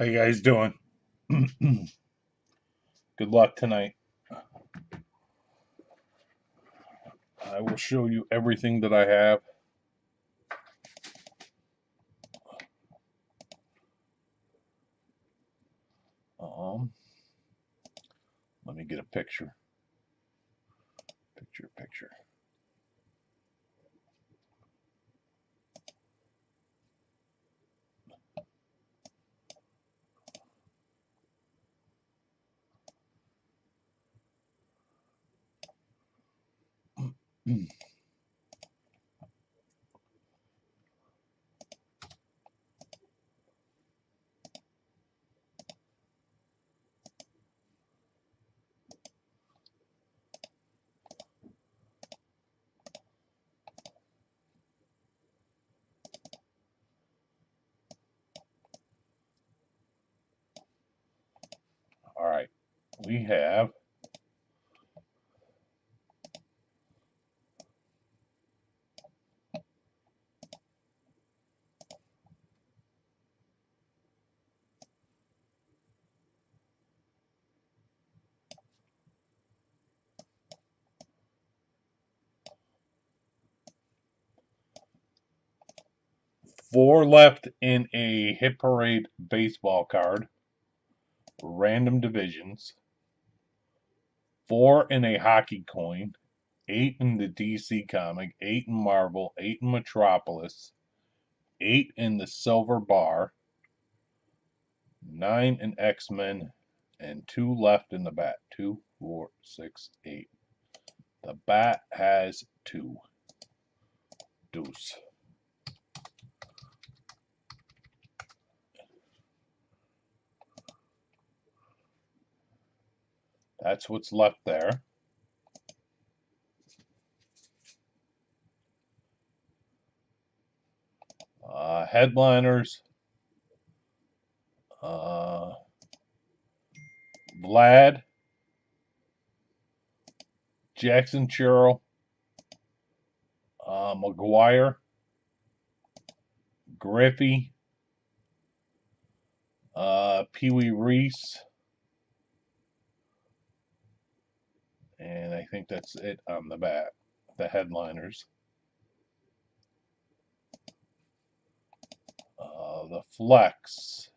How you guys doing? Good luck tonight. I will show you everything that I have. Um, Let me get a picture. Picture. All right, we have 4 left in a hit parade baseball card, random divisions, 4 in a hockey coin, 8 in the DC comic, 8 in Marvel, 8 in Metropolis, 8 in the Silver Bar, 9 in X-Men, and 2 left in the bat. 2, 4, 6, 8. The bat has 2. Deuce. That's what's left there. Headliners. Vlad. Jackson Churl. McGuire. Griffey. Pee Wee Reese. And I think that's it on the bat. The headliners. The flex.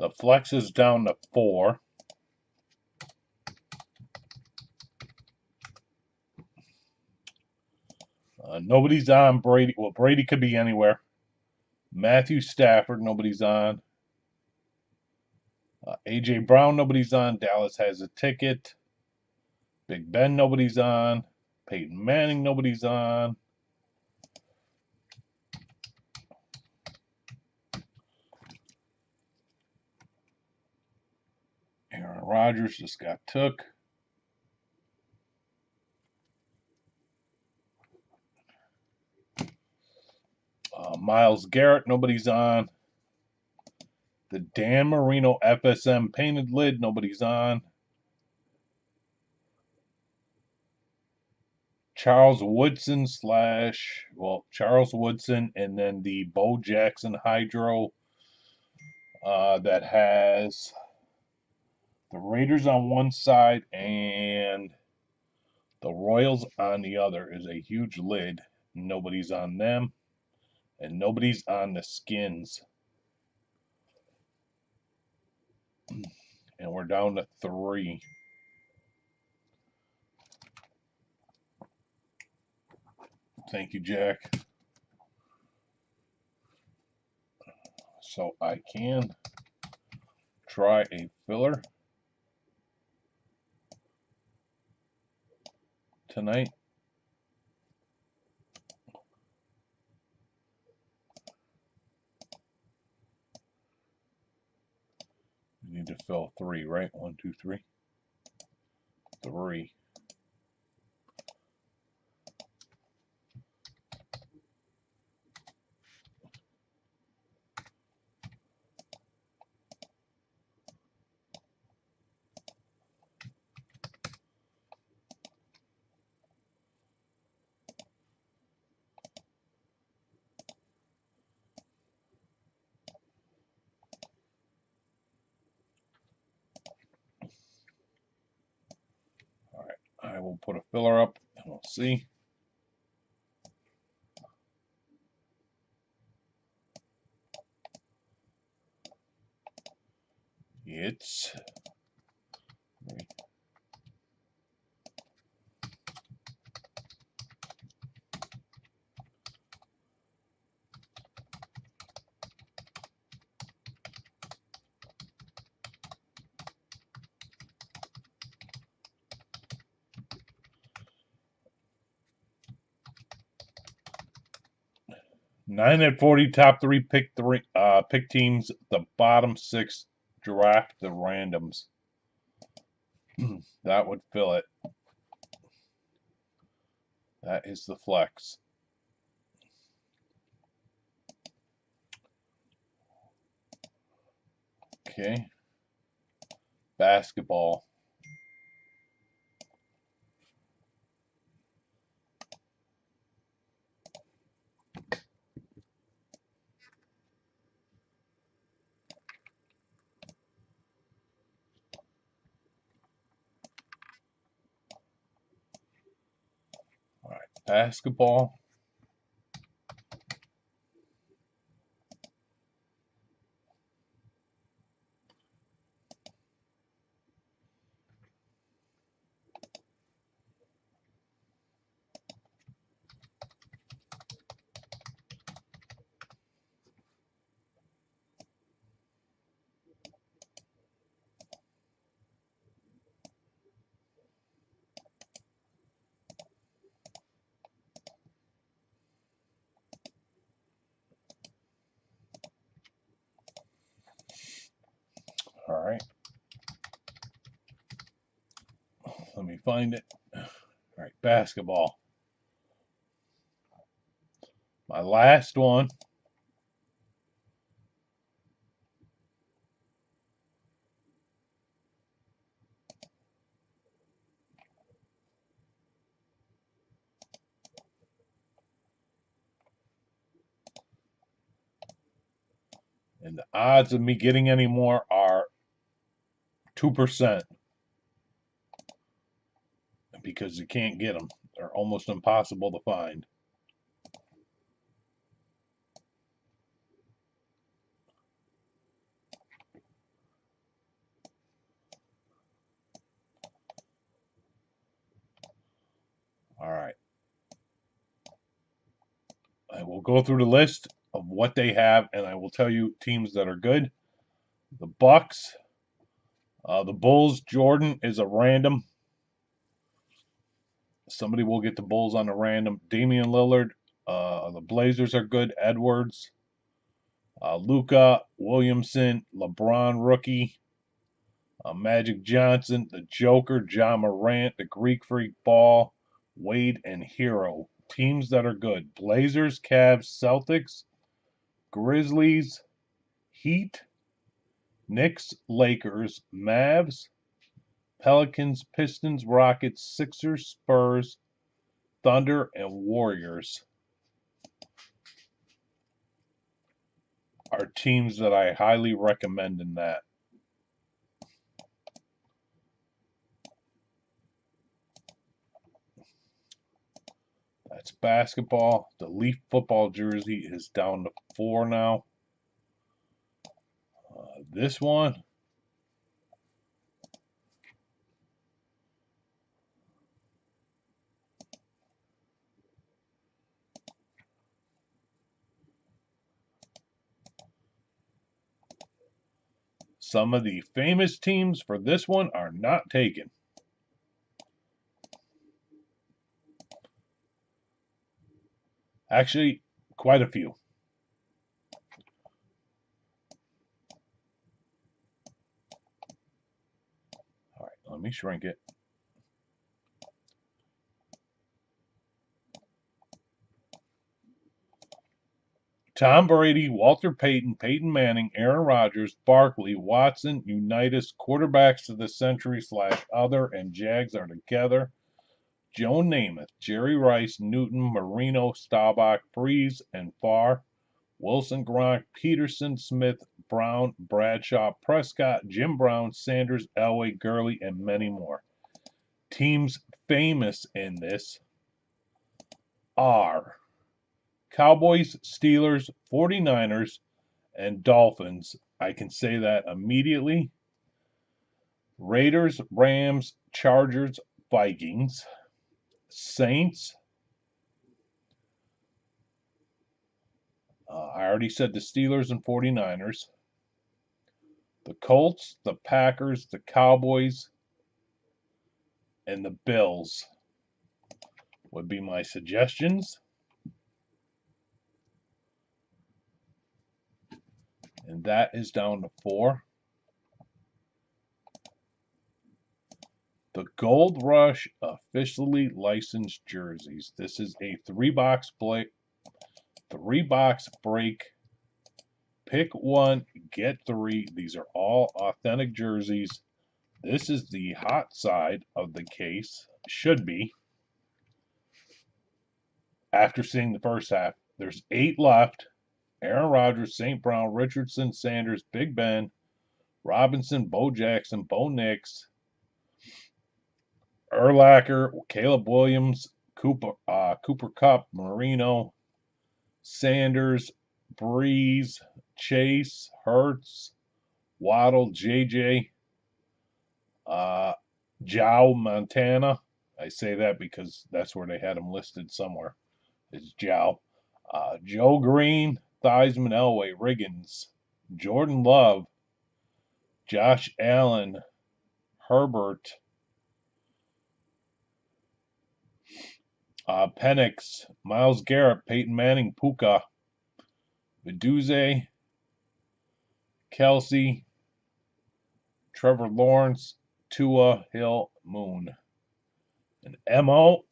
The flex is down to 4. Nobody's on Brady. Well, Brady could be anywhere. Matthew Stafford, nobody's on. A.J. Brown, nobody's on. Dallas has a ticket. Big Ben, nobody's on. Peyton Manning, nobody's on. Aaron Rodgers just got took. Myles Garrett, nobody's on. The Dan Marino FSM painted lid, nobody's on. Charles Woodson Charles Woodson, and then the Bo Jackson Hydro that has the Raiders on one side and the Royals on the other is a huge lid. Nobody's on them, and nobody's on the Skins. And we're down to 3. Thank you, Jack. So I can try a filler tonight. need to fill 3, right? 1, 2, 3. 3. All right, I will put a filler up and we'll see. It's nine at 40, top pick teams. The bottom 6 draft the randoms. That would fill it. That is the flex. Okay. Basketball. All right, basketball. All right. Let me find it. All right, basketball. My last one. And the odds of me getting any more are 2% because you can't get them. They're almost impossible to find. All right. I will go through the list of what they have, and I will tell you teams that are good. The Bucks, the Bulls. Jordan is a random. Somebody will get the Bulls on a random. Damian Lillard. The Blazers are good. Edwards. Luka, Williamson, LeBron rookie. Magic Johnson, the Joker, John Morant, the Greek Freak Ball, Wade, and Hero. Teams that are good. Blazers, Cavs, Celtics, Grizzlies, Heat, Knicks, Lakers, Mavs, Pelicans, Pistons, Rockets, Sixers, Spurs, Thunder, and Warriors are teams that I highly recommend in that. That's basketball. The Leaf football jersey is down to 4 now. This one, some of the famous teams for this one are not taken. Actually, quite a few. me shrink it. Tom Brady, Walter Payton, Peyton Manning, Aaron Rodgers, Barkley, Watson, Unitas, quarterbacks of the century / other, and Jags are together. Joe Namath, Jerry Rice, Newton, Marino, Staubach, Breeze, and Farr. Wilson, Gronk, Peterson, Smith, Brown, Bradshaw, Prescott, Jim Brown, Sanders, Elway, Gurley, and many more. Teams famous in this are Cowboys, Steelers, 49ers, and Dolphins. I can say that immediately. Raiders, Rams, Chargers, Vikings, Saints. I already said the Steelers and 49ers. The Colts, the Packers, the Cowboys, and the Bills would be my suggestions. And that is down to 4. The Gold Rush officially licensed jerseys. This is a 3-box break. Pick one, get 3. These are all authentic jerseys. This is the hot side of the case. Should be. After seeing the first half, there's 8 left. Aaron Rodgers, St. Brown, Richardson, Sanders, Big Ben, Robinson, Bo Jackson, Bo Nix, Urlacher, Caleb Williams, Cooper Kupp, Marino, Sanders, Breeze, Chase, Hurts, Waddle, JJ, Joe Montana. I say that because that's where they had him listed somewhere. It's Joe. Joe Green, Theismann, Elway, Riggins, Jordan Love, Josh Allen, Herbert, Penix, Myles Garrett, Peyton Manning, Puka, Meduze, Kelsey, Trevor Lawrence, Tua, Hill, Moon. And MO.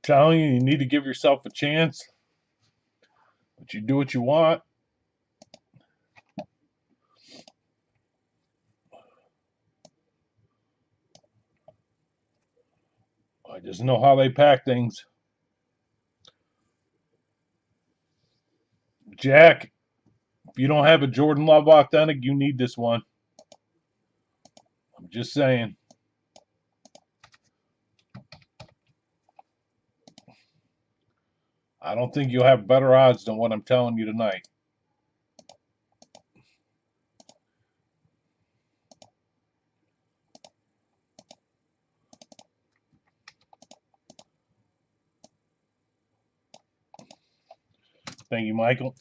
Telling you, you need to give yourself a chance, but you do what you want. I just know how they pack things. Jack, if you don't have a Jordan Love authentic, you need this one. I'm just saying. I don't think you'll have better odds than what I'm telling you tonight. Thank you, Michael.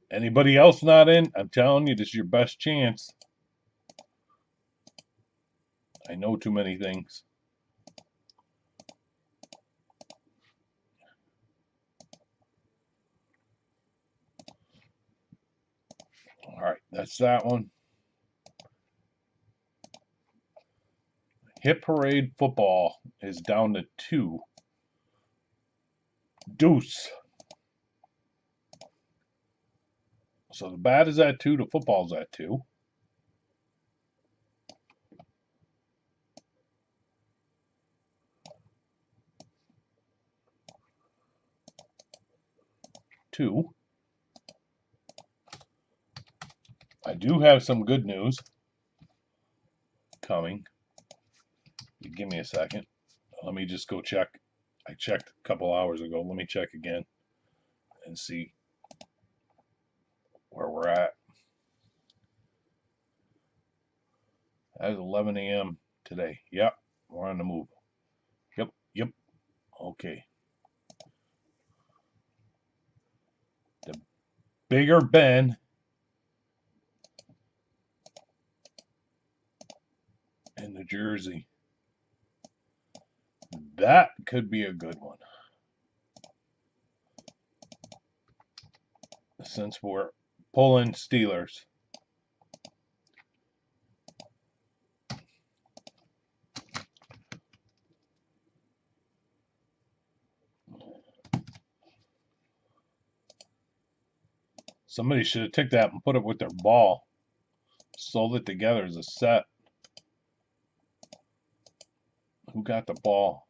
Anybody else not in? I'm telling you, this is your best chance. I know too many things. All right, that's that one. Hit Parade football is down to 2. Deuce. So the bat is at 2, the football's at 2. I do have some good news coming. Give me a second. Let me just go check. I checked a couple hours ago. Let me check again and see where we're at. That is 11 a.m. today. Yep. We're on the move. Yep, yep. Okay. The bigger Ben in the jersey. That could be a good one. Since we're pulling Steelers. Somebody should have took that and put it with their ball. Sold it together as a set. Who got the ball?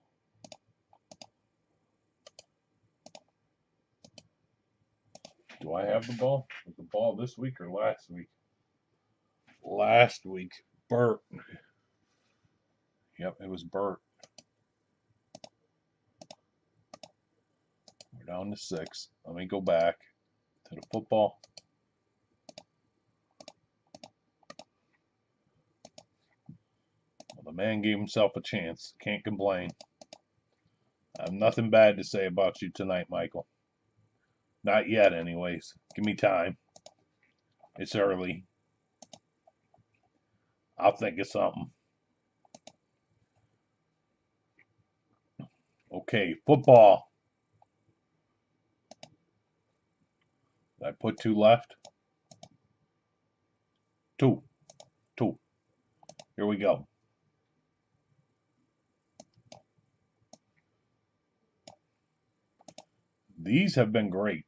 Do I have the ball? Was the ball this week or last week? Last week. Bert. Yep, it was Bert. We're down to 6. Let me go back to the football. Well, the man gave himself a chance. Can't complain. I have nothing bad to say about you tonight, Michael. Not yet, anyways. Give me time. It's early. I'll think of something. Okay, football. Did I put 2 left? 2. 2. Here we go. These have been great.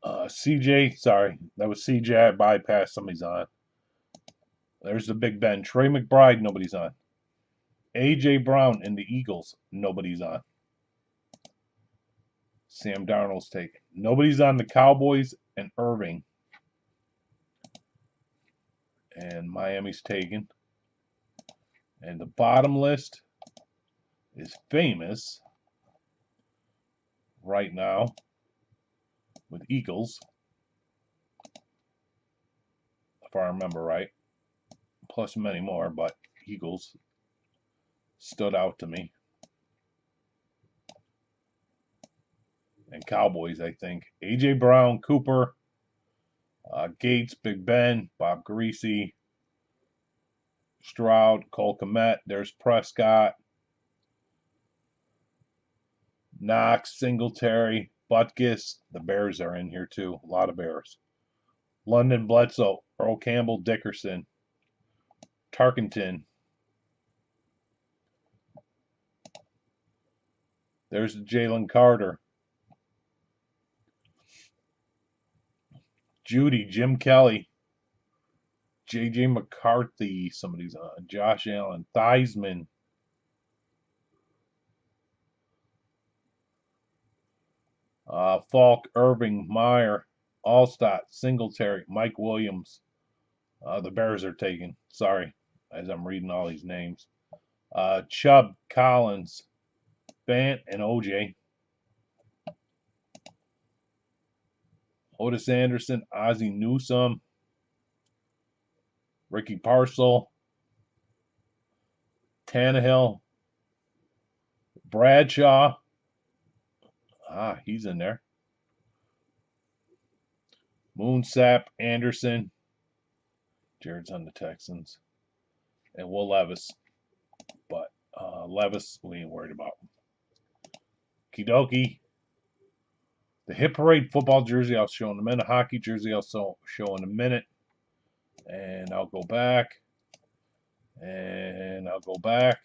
CJ, sorry, that was CJ. I bypassed. Somebody's on. There's the Big Ben. Trey McBride, nobody's on. AJ Brown and the Eagles, nobody's on. Sam Darnold's taken. Nobody's on the Cowboys and Irving. And Miami's taken. And the bottom list is famous right now with Eagles, if I remember right. Plus many more, but Eagles stood out to me. And Cowboys, I think. A.J. Brown, Cooper, Gates, Big Ben, Bob Greasy, Stroud, Cole Kmet. There's Prescott, Knox, Singletary, Butkus. The Bears are in here too. A lot of Bears. London, Bledsoe, Earl Campbell, Dickerson, Tarkenton. There's Jalen Carter. Judy, Jim Kelly, J.J. McCarthy, somebody's on. Josh Allen, Theismann. Falk, Irving, Meyer, Allstott, Singletary, Mike Williams. The Bears are taken. Sorry, as I'm reading all these names. Chubb, Collins, Bant, and OJ. Otis Anderson, Ozzie Newsome, Ricky Parcel, Tannehill, Bradshaw. He's in there. Moonsap, Anderson. Jared's on the Texans. And Will Levis. But Levis, we ain't worried about. Kidoki. The Hit Parade football jersey, I'll show in a minute. Hockey jersey, I'll show in a minute. And I'll go back. And I'll go back.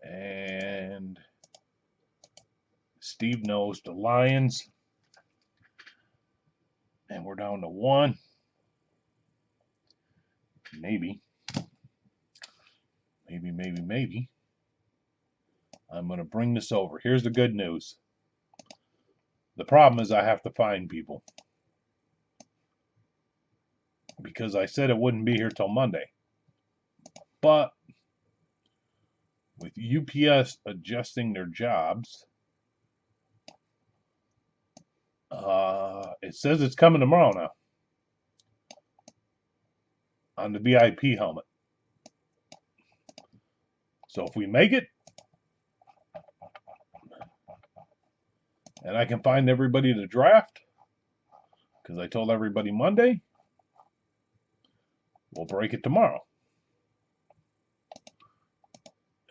And Steve knows the Lions. And we're down to 1. Maybe. Maybe. I'm going to bring this over. Here's the good news. The problem is I have to find people. Because I said it wouldn't be here till Monday. But with UPS adjusting their jobs, It says it's coming tomorrow now on the VIP helmet. So if we make it, and I can find everybody to draft, because I told everybody Monday, we'll break it tomorrow.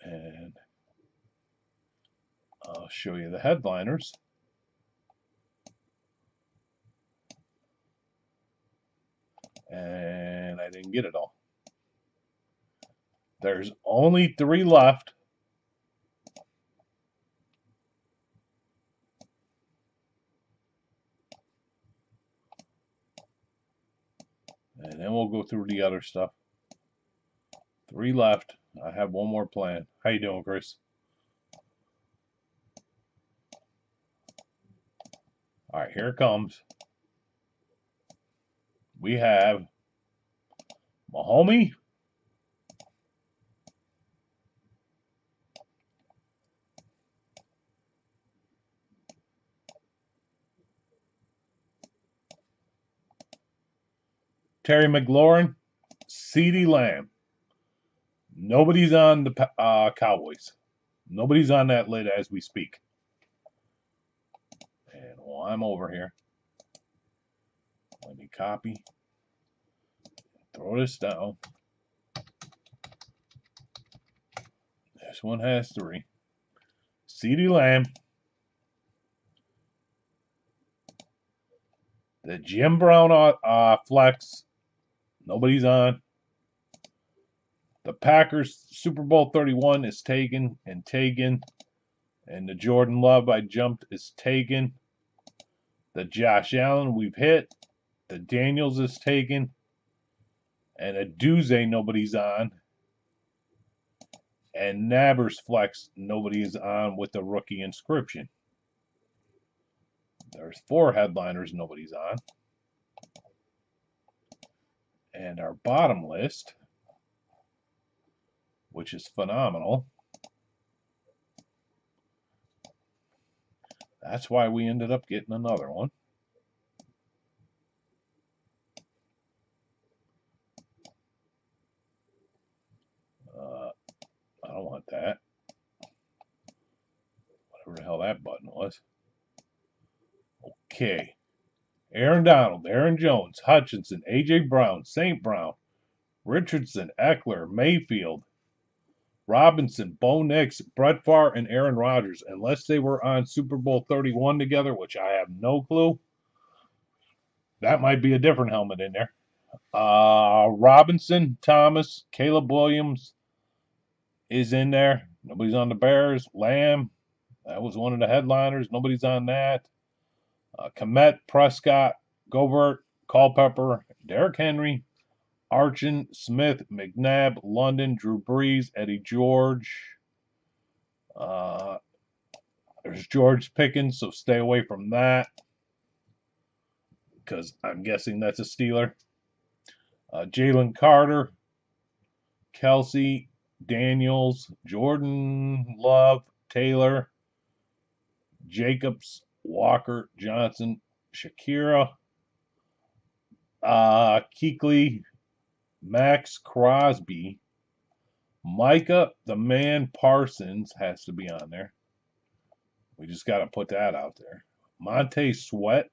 And I'll show you the headliners. And I didn't get it all. There's only 3 left. And then we'll go through the other stuff. 3 left. I have one more plan. How you doing, Chris? All right, here it comes. We have Mahomey, Terry McLaurin, CeeDee Lamb. Nobody's on the Cowboys. Nobody's on that lid as we speak. And while I'm over here, let me copy. Throw this down. This one has 3. CeeDee Lamb. The Jim Brown flex. Nobody's on. The Packers Super Bowl 31 is taken and taken. And the Jordan Love I jumped is taken. The Josh Allen we've hit. The Daniels is taken. And a Duze nobody's on. And Nabber's flex nobody is on with the rookie inscription. There's 4 headliners nobody's on. And our bottom list, which is phenomenal. That's why we ended up getting another one. I don't want that. Whatever the hell that button was. Okay. Aaron Donald, Aaron Jones, Hutchinson, A.J. Brown, St. Brown, Richardson, Eckler, Mayfield, Robinson, Bo Nix, Brett Favre, and Aaron Rodgers. Unless they were on Super Bowl 31 together, which I have no clue. That might be a different helmet in there. Robinson, Thomas, Caleb Williams is in there. Nobody's on the Bears. Lamb, that was one of the headliners. Nobody's on that. Komet, Prescott, Gobert, Culpepper, Derrick Henry, Archin, Smith, McNabb, London, Drew Brees, Eddie George. There's George Pickens, so stay away from that because I'm guessing that's a Steeler. Jalen Carter, Kelsey, Daniels, Jordan Love, Taylor, Jacobs, Walker, Johnson, Shakira, Kuechly, Max Crosby, Micah, the man Parsons has to be on there. We just got to put that out there. Montez Sweat,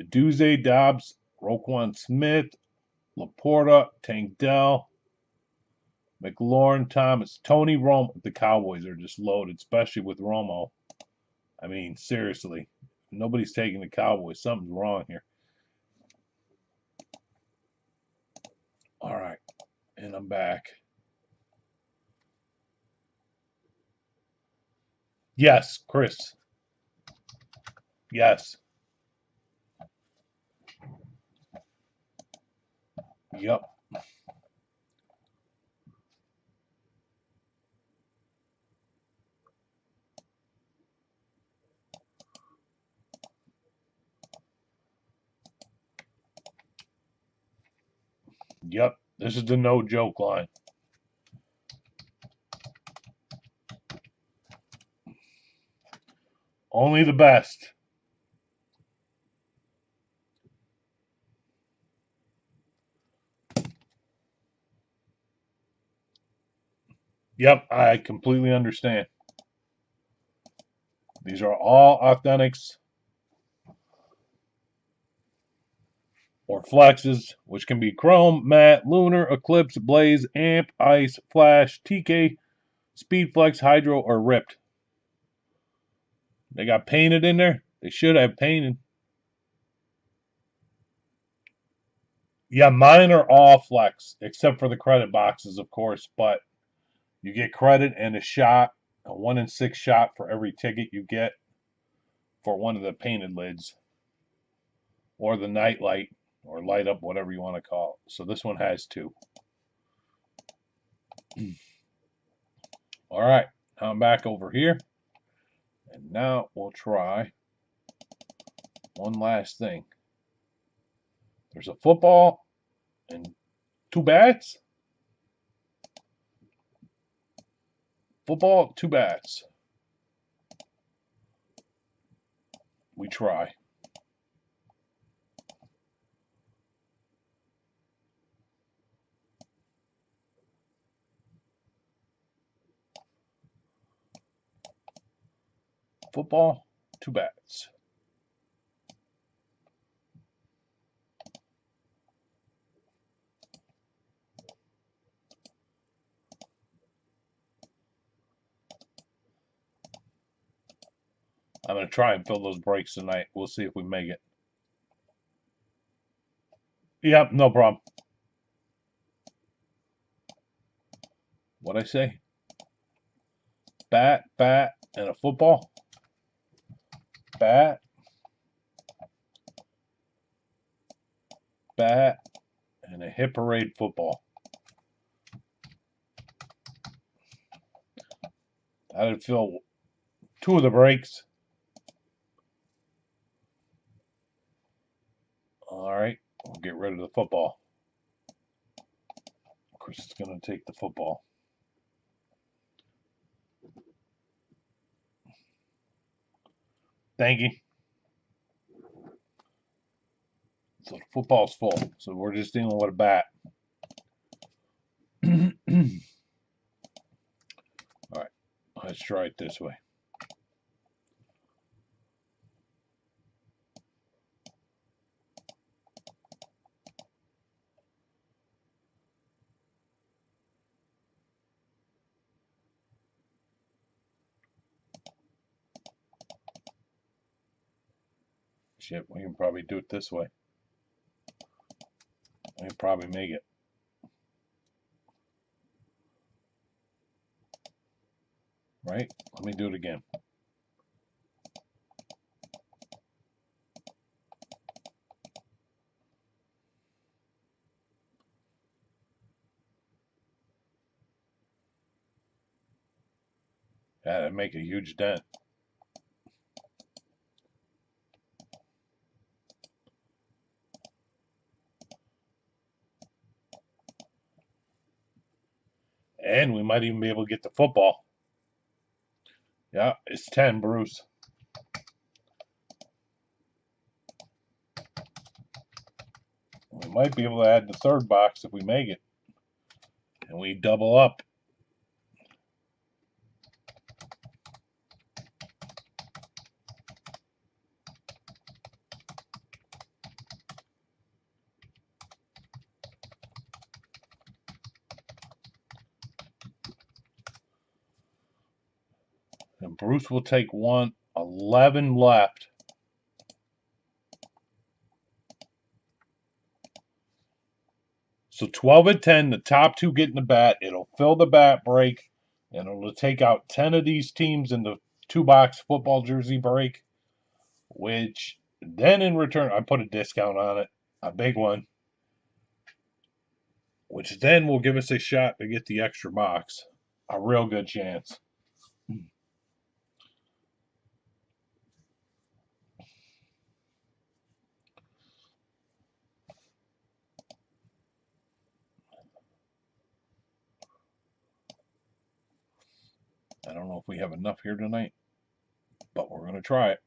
Duze, Dobbs, Roquan Smith, Laporta, Tank Dell, McLaurin, Thomas, Tony Romo. The Cowboys are just loaded, especially with Romo. I mean, seriously, nobody's taking the Cowboys. Something's wrong here. All right, and I'm back. Yes, Chris. Yes. Yep. Yep. This is the no joke line. Only the best. Yep, I completely understand. These are all authentics or flexes, which can be chrome, matte, lunar, eclipse, blaze, amp, ice, flash, TK, speed flex, hydro, or ripped. They got painted in there. They should have painted. Yeah, mine are all flex, except for the credit boxes, of course, but you get credit and a shot, a 1 in 6 shot for every ticket you get for one of the painted lids or the night light or light up, whatever you want to call it. So this one has 2. All right, now I'm back over here. And now we'll try one last thing. There's a football and 2 bats. Football, 2 bats. We try. Football, 2 bats. I'm going to try and fill those breaks tonight. We'll see if we make it. Yep, no problem. What'd I say? Bat, and a football. Bat, and a hit parade football. That'd fill 2 of the breaks. All right, we'll get rid of the football. Of course, it's going to take the football. Thank you. So the football's full. So we're just dealing with a bat. All right, let's try it this way. Shit, we can probably do it this way. We can probably make it. Right? Let me do it again. That'd make a huge dent. And we might even be able to get the football. Yeah, it's 10, Bruce. We might be able to add the 3rd box if we make it. And we double up. And Bruce will take 1. 11 left. So 12 and 10, the top 2 get in the bat. It'll fill the bat break, and it'll take out 10 of these teams in the 2-box football jersey break, which then in return, I put a discount on it, a big one, which then will give us a shot to get the extra box. A real good chance. I don't know if we have enough here tonight, but we're going to try it.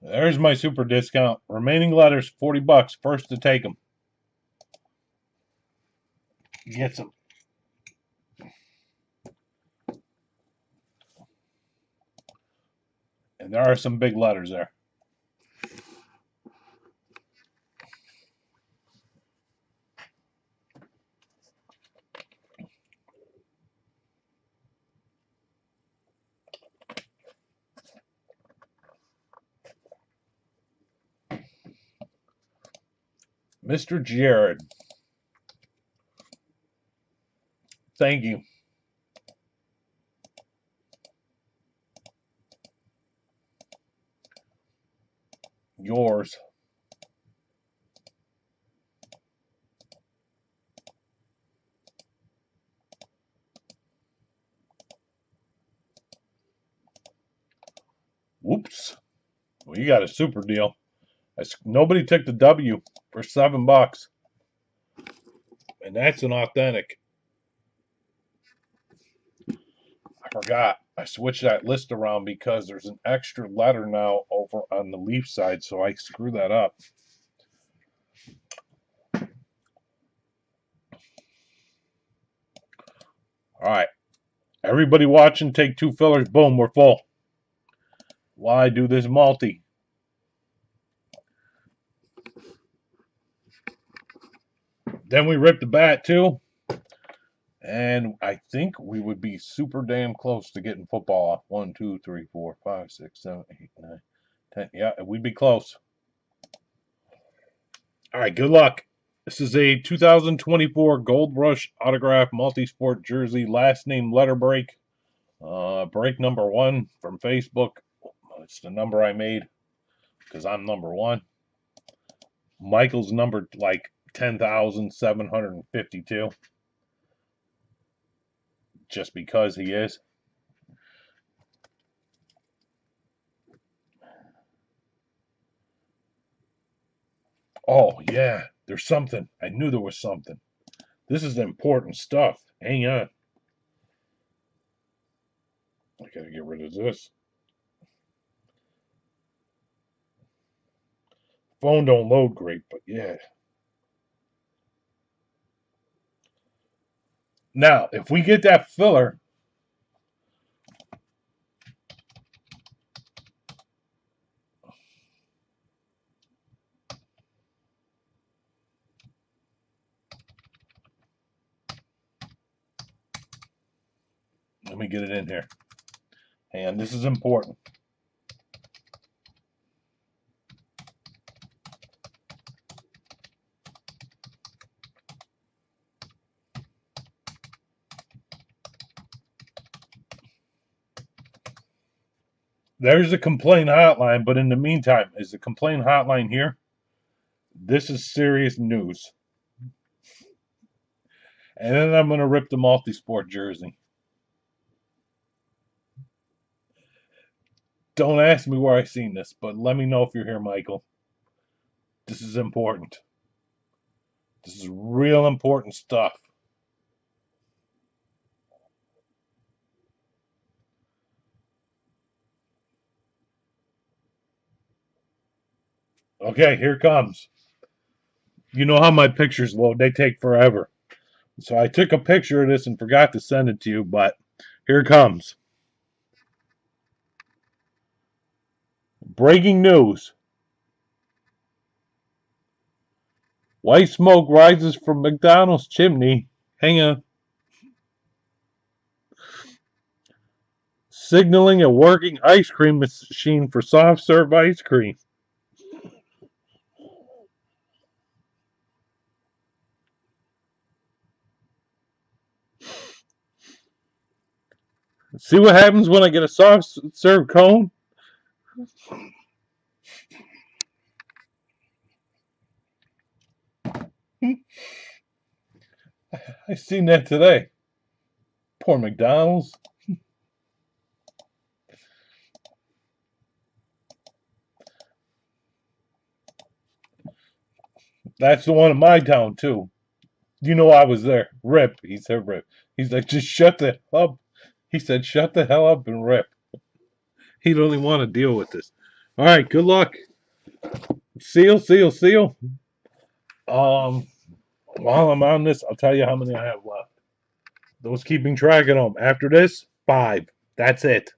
There's my super discount. Remaining letters, $40. First to take them. Gets them. And there are some big letters there. Mr. Jared. Thank you. Yours. Whoops. Well, you got a super deal. Nobody took the W for $7. And that's an authentic. I forgot. I switched that list around because there's an extra letter now over on the leaf side, so I screw that up. All right. Everybody watching, take 2 fillers. Boom, we're full. While I do this multi. Then we rip the bat too. And I think we would be super damn close to getting football off. 1, 2, 3, 4, 5, 6, 7, 8, 9, 10. Yeah, we'd be close. All right, good luck. This is a 2024 Gold Rush autograph multi-sport jersey. Last name letter break. Break number 1 from Facebook. It's the number I made because I'm number 1. Michael's numbered like 10,752. Just because he is. Oh, yeah, there's something. I knew there was something. This is important stuff. Hang on. I gotta get rid of this. Phone don't load great, but yeah. Now, if we get that filler, let me get it in here. And this is important. There's a complaint hotline, but in the meantime, is the complaint hotline here? This is serious news. And then I'm going to rip the multi-sport jersey. Don't ask me where I seen this, but let me know if you're here, Michael. This is important. This is real important stuff. Okay, here comes. You know how my pictures load, they take forever. So I took a picture of this and forgot to send it to you, but here it comes. Breaking news. White smoke rises from McDonald's chimney. Hang on. Signaling a working ice cream machine for soft serve ice cream. See what happens when I get a soft serve cone? I seen that today. Poor McDonald's. That's the one in my town too. You know I was there. Rip. He said rip. He's like, just shut the hell up. He said, shut the hell up and rip. He don't even want to deal with this. All right, good luck. Seal, seal, seal. Um, while I'm on this, I'll tell you how many I have left. Those keeping track of them. After this, 5. That's it.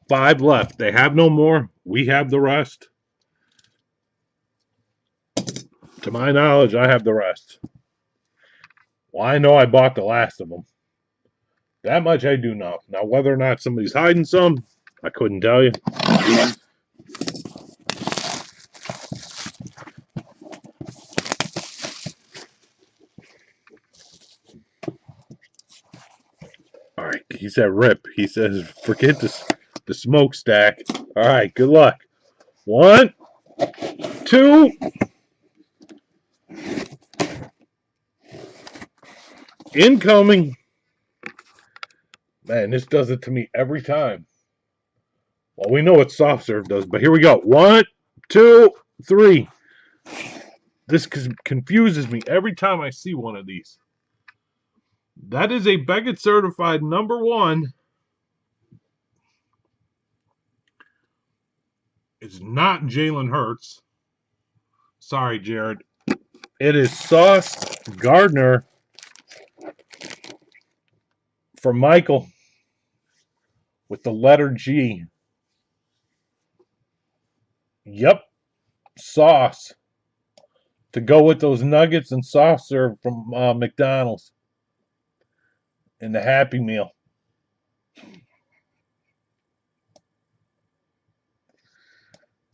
5 left. They have no more. We have the rest. To my knowledge, I have the rest. Well, I know I bought the last of them. That much I do know. Now, whether or not somebody's hiding some, I couldn't tell you. All right, he said rip. He says forget the smokestack. All right, good luck. 1, 2. Incoming. Man, this does it to me every time. Well, we know what soft serve does, but here we go. 1, 2, 3. This confuses me every time I see one of these. That is a Beckett certified #1. It's not Jalen Hurts. Sorry, Jared. It is Sauce Gardner for Michael with the letter G. Yep, sauce to go with those nuggets and soft serve from McDonald's in the Happy Meal.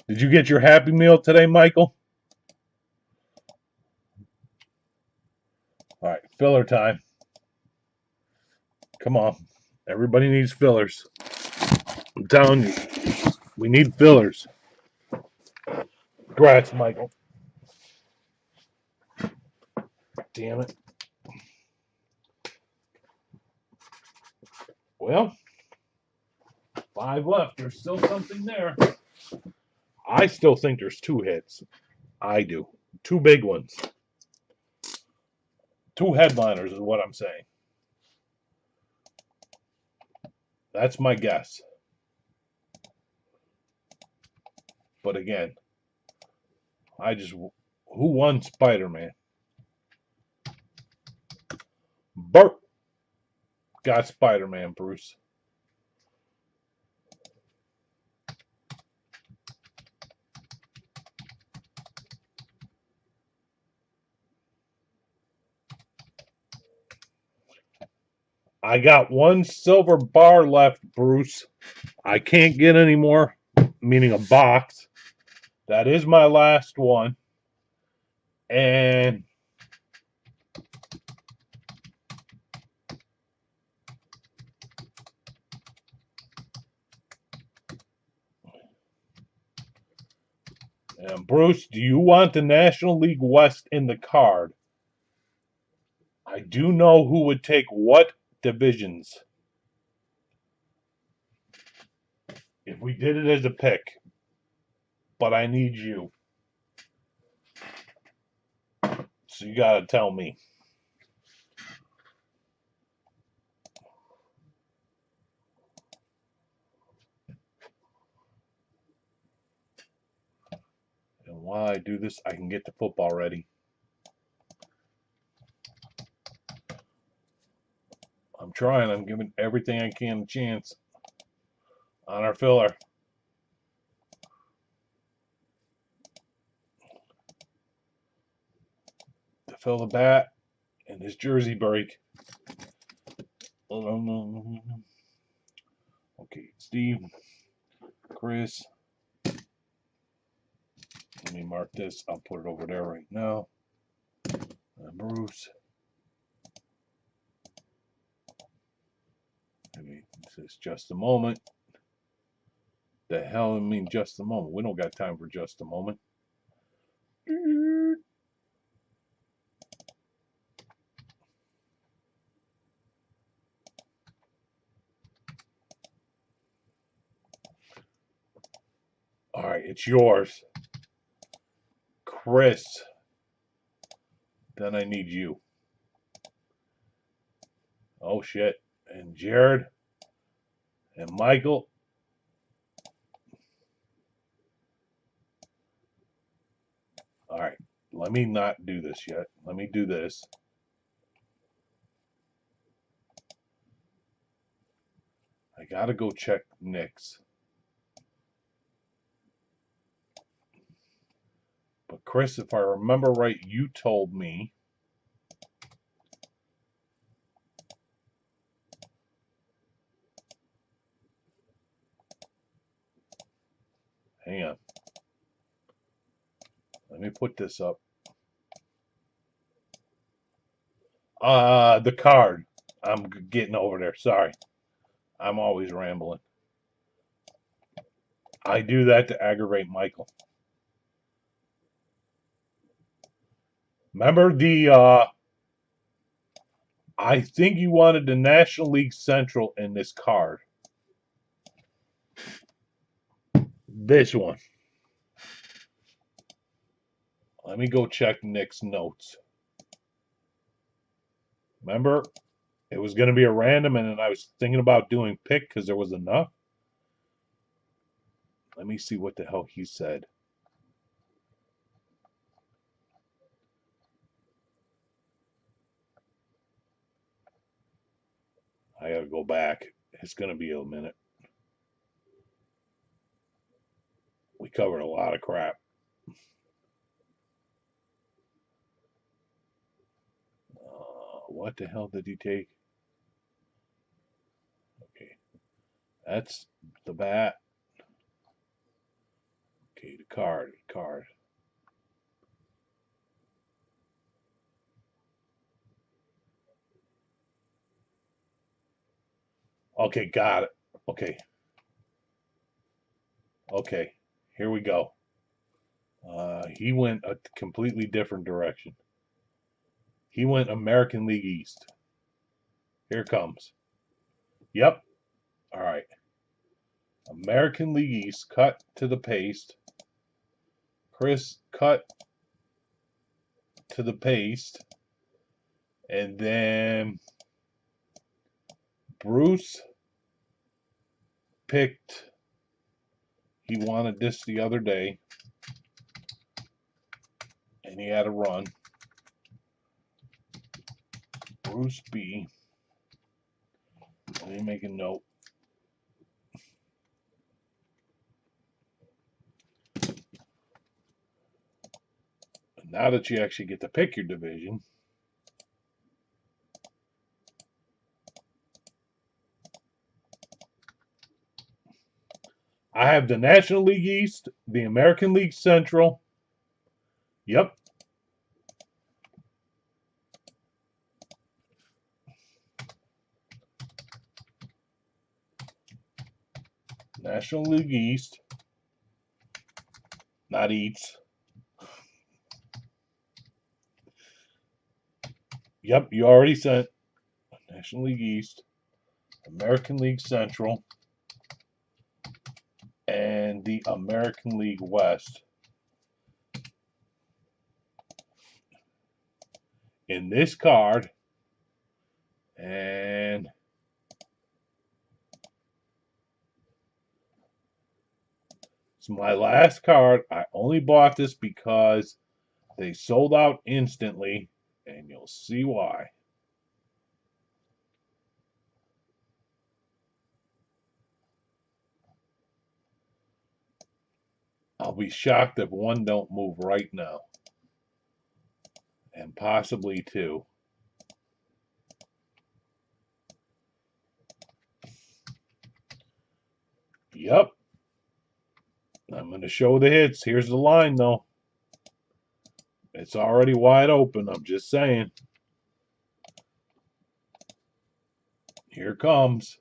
Did you get your Happy Meal today, Michael? All right, filler time. Come on. Everybody needs fillers. I'm telling you, we need fillers. Congrats, Michael. Damn it. Well, 5 left. There's still something there. I still think there's 2 hits. I do. 2 big ones. 2 headliners is what I'm saying. That's my guess. But again, who won Spider-Man? Burt got Spider-Man, Bruce. I got 1 silver bar left, Bruce. I can't get any more, meaning a box. That is my last one. And Bruce, do you want the National League West in the card? I do know who would take what divisions if we did it as a pick. But I need you. So you got to tell me. And while I do this, I can get the football ready. I'm trying. I'm giving everything I can a chance on our filler. To fill the bat and his jersey break. Okay, Steve, Chris. Let me mark this. I'll put it over there right now. Bruce. I mean, it's just a moment. The hell I mean just a moment? We don't got time for just a moment. All right, it's yours. Chris. Then I need you. Oh shit. And Jared. And Michael. All right. Let me not do this yet. Let me do this. I gotta go check Nick's. But Chris, if I remember right, you told me. Hang on. Let me put this up. The card. I'm getting over there. Sorry. I'm always rambling. I do that to aggravate Michael. Remember I think you wanted the National League Central in this card. This one. Let me go check Nick's notes. Remember, it was going to be a random, and then I was thinking about doing pick because there was enough. Let me see what the hell he said. I got to go back. It's going to be a minute. We covered a lot of crap. What the hell did he take? Okay. That's the bat. Okay, the card. Okay, got it. Okay. Here we go. He went a completely different direction. He went American League East. Here it comes. Yep. All right. American League East, cut to the paste. Chris, cut to the paste. And then Bruce picked, he wanted this the other day. And he had a run. Bruce B. Let me make a note. Now that you actually get to pick your division, I have the National League East, the American League Central. Yep. National League East. Not Eats. Yep, you already sent National League East, American League Central, and the American League West. In this card, and it's my last card. I only bought this because they sold out instantly, and you'll see why. I'll be shocked if one don't move right now. And possibly two. Yep. I'm going to show the hits. Here's the line, though. It's already wide open. I'm just saying. Here comes.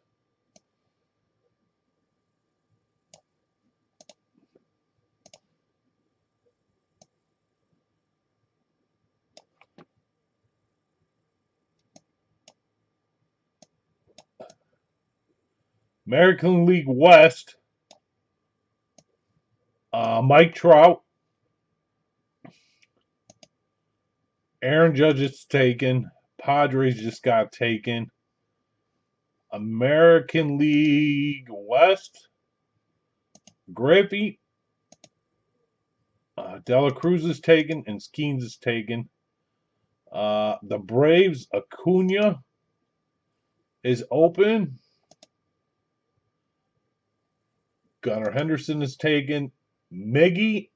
American League West, Mike Trout. Aaron Judge is taken. Padres just got taken. American League West, Griffey. Dela Cruz is taken and Skeens is taken. The Braves, Acuna is open. Gunnar Henderson is taken. Miggy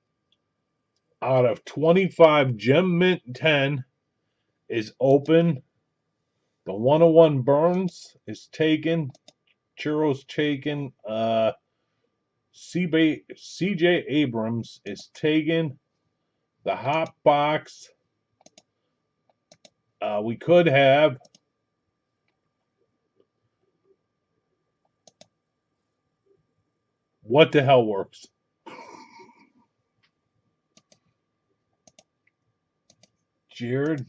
out of 25, Gem Mint 10 is open. The 101 Burns is taken. Churros taken. CJ Abrams is taken. The hot box. We could have what the hell works. Jared.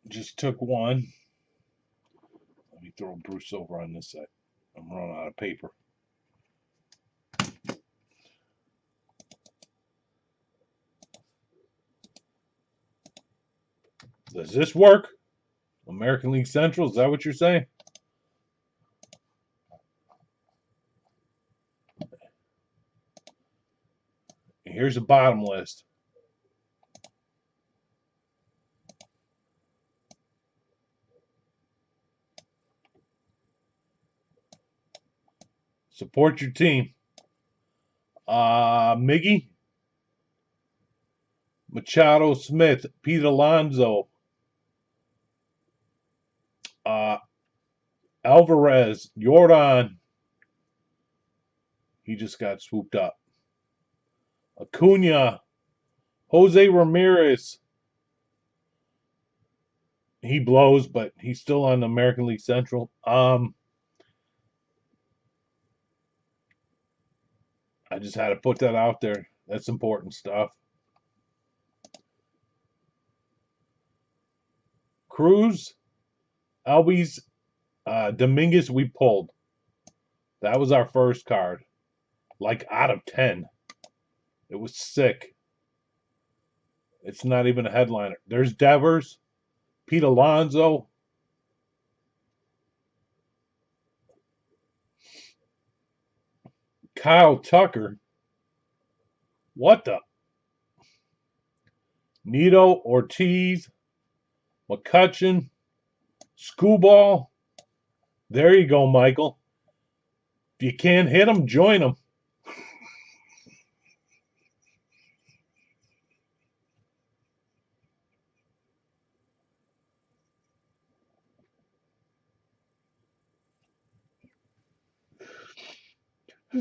Just took one. Let me throw Bruce over on this side. I'm running out of paper. Does this work? American League Central, is that what you're saying? Here's the bottom list. Support your team. Miggy, Machado, Smith, Pete Alonso, Alvarez, Jordan. He just got swooped up. Acuna, Jose Ramirez. He blows, but he's still on the American League Central. I just had to put that out there. That's important stuff. Cruz, Albies, Dominguez, we pulled. That was our first card. Like out of 10. It was sick. It's not even a headliner. There's Devers, Pete Alonso. Kyle Tucker. What the? Nito, Ortiz, McCutcheon, Screwball. There you go, Michael. If you can't hit them, join them.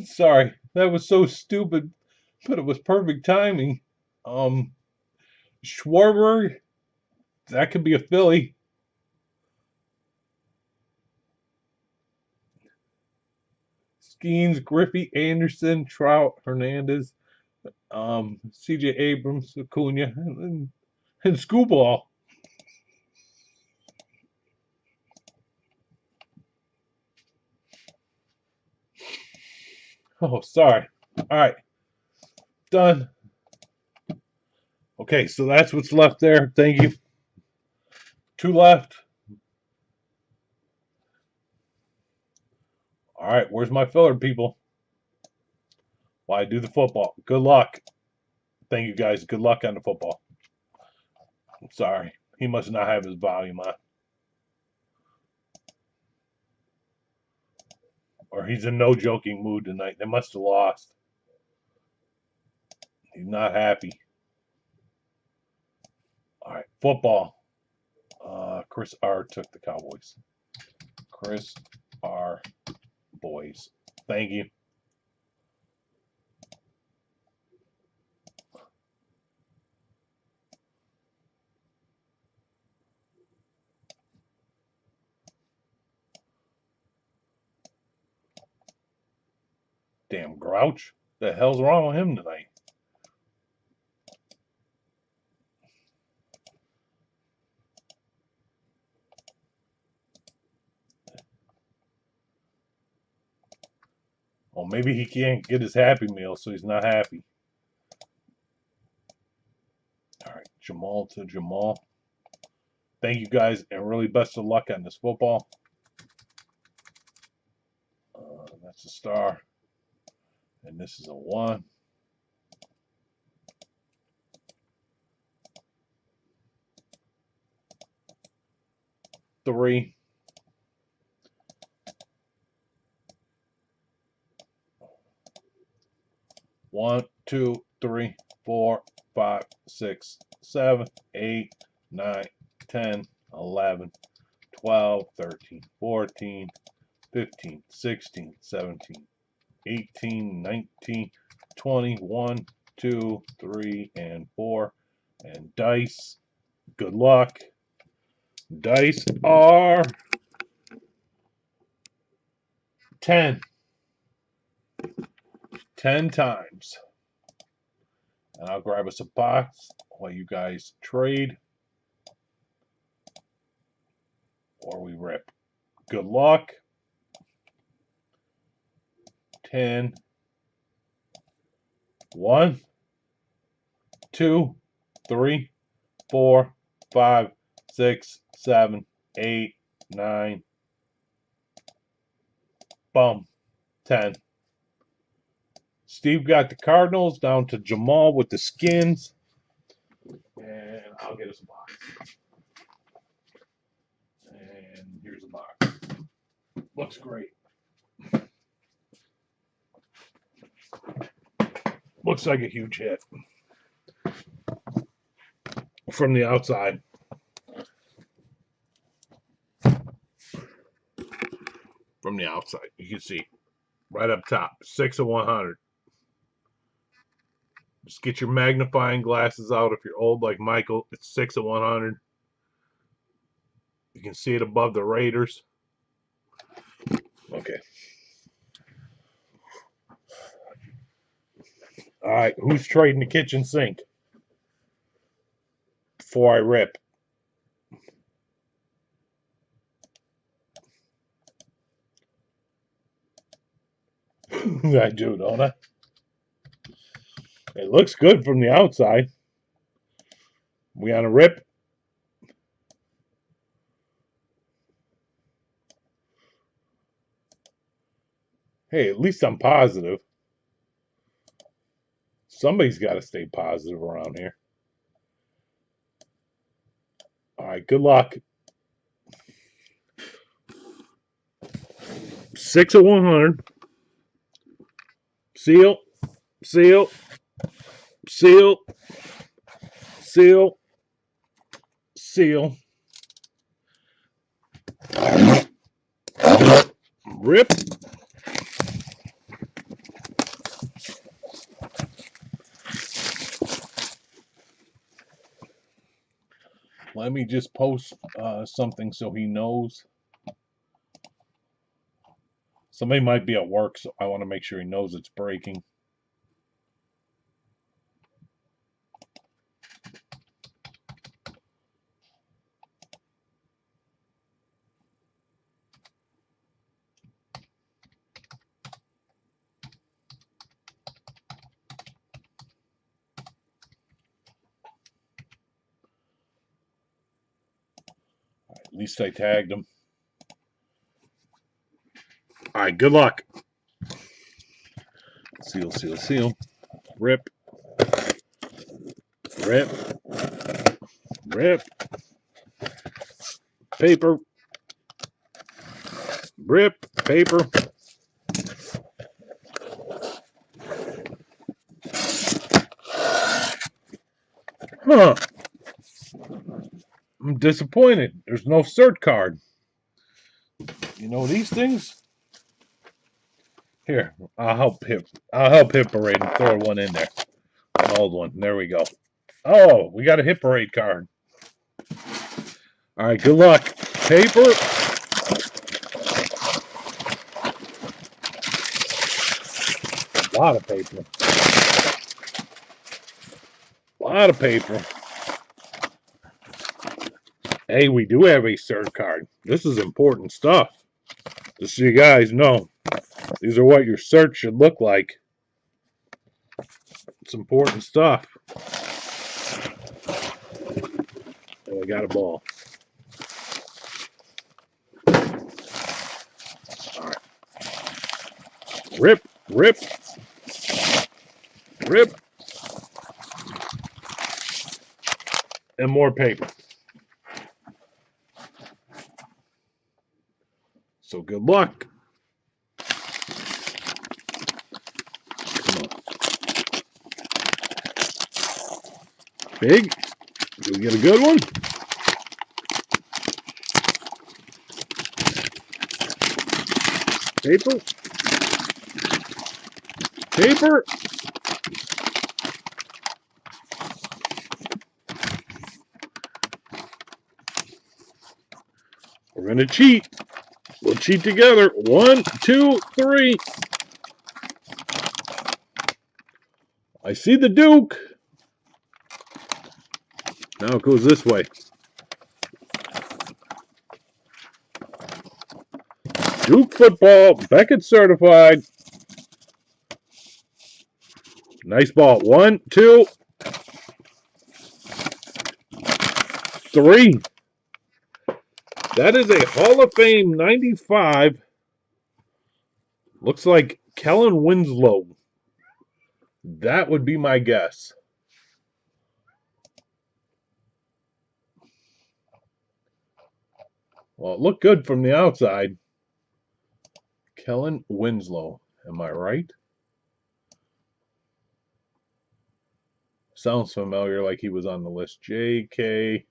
Sorry, that was so stupid, but it was perfect timing. Schwarber, that could be a Philly. Skeens, Griffey, Anderson, Trout, Hernandez, CJ Abrams, Acuna, and Scooball. Oh, sorry. All right. Done. Okay, so that's what's left there. Thank you. 2 left. All right, where's my filler, people? Why do the football? Good luck. Thank you, guys. Good luck on the football. I'm sorry. He must not have his volume on. Or he's in no joking mood tonight. They must have lost. He's not happy. All right, football. Chris R. took the Cowboys. Chris R. Boys. Thank you. Damn grouch. The hell's wrong with him tonight? Well, maybe he can't get his Happy Meal, so he's not happy. All right, Jamal to Jamal. Thank you guys, and really best of luck on this football. That's a star. And this is a 1. 3. 1, 2, 3, 4, 5, 6, 7, 8, 9, 10, 11, 12, 13, 14, 15, 16, 17, 18, 19, 20, 1, 2, 3, and 4. And dice. Good luck. Dice are 10. 10 times. And I'll grab us a box while you guys trade. Or we rip. Good luck. 10. 1, 2, 3, 4, 5, 6, 7, 8, 9. Boom. 10. Steve got the Cardinals down to Jamal with the Skins. And I'll get us a box. And here's a box. Looks great. Looks like a huge hit. From the outside. From the outside. You can see right up top. 6 of 100. Just get your magnifying glasses out if you're old like Michael. It's 6 of 100. You can see it above the Raiders. Okay. All right. Who's trading the kitchen sink? Before I rip. I do, don't I? It looks good from the outside. We on a rip? Hey, at least I'm positive. Somebody's got to stay positive around here. All right, good luck. 6 of 100. Seal, seal, seal, seal, seal. Rip. Let me just post something so he knows. Somebody might be at work, so I want to make sure he knows it's breaking. At least I tagged him. All right, good luck. Seal, seal, seal. Rip. Rip. Rip. Paper. Rip. Paper. Huh. I'm disappointed. There's no cert card. You know these things? Here, I'll help Hit Parade and throw one in there. An old one. There we go. Oh, we got a Hit Parade card. All right, good luck. Paper. A lot of paper. A lot of paper. Hey, we do have a cert card. This is important stuff. Just so you guys know. These are what your search should look like. It's important stuff. Oh, I got a ball. All right. Rip, rip, rip, and more paper. So good luck. Come on. Big. Do we get a good one? Paper. Paper. We're going to cheat. We'll cheat together. 1, 2, 3. I see the Duke. Now it goes this way. Duke football. Beckett certified. Nice ball. 1, 2, 3. That is a Hall of Fame 95. Looks like Kellen Winslow. That would be my guess. Well, it looked good from the outside. Kellen Winslow. Am I right? Sounds familiar, like he was on the list. J.K.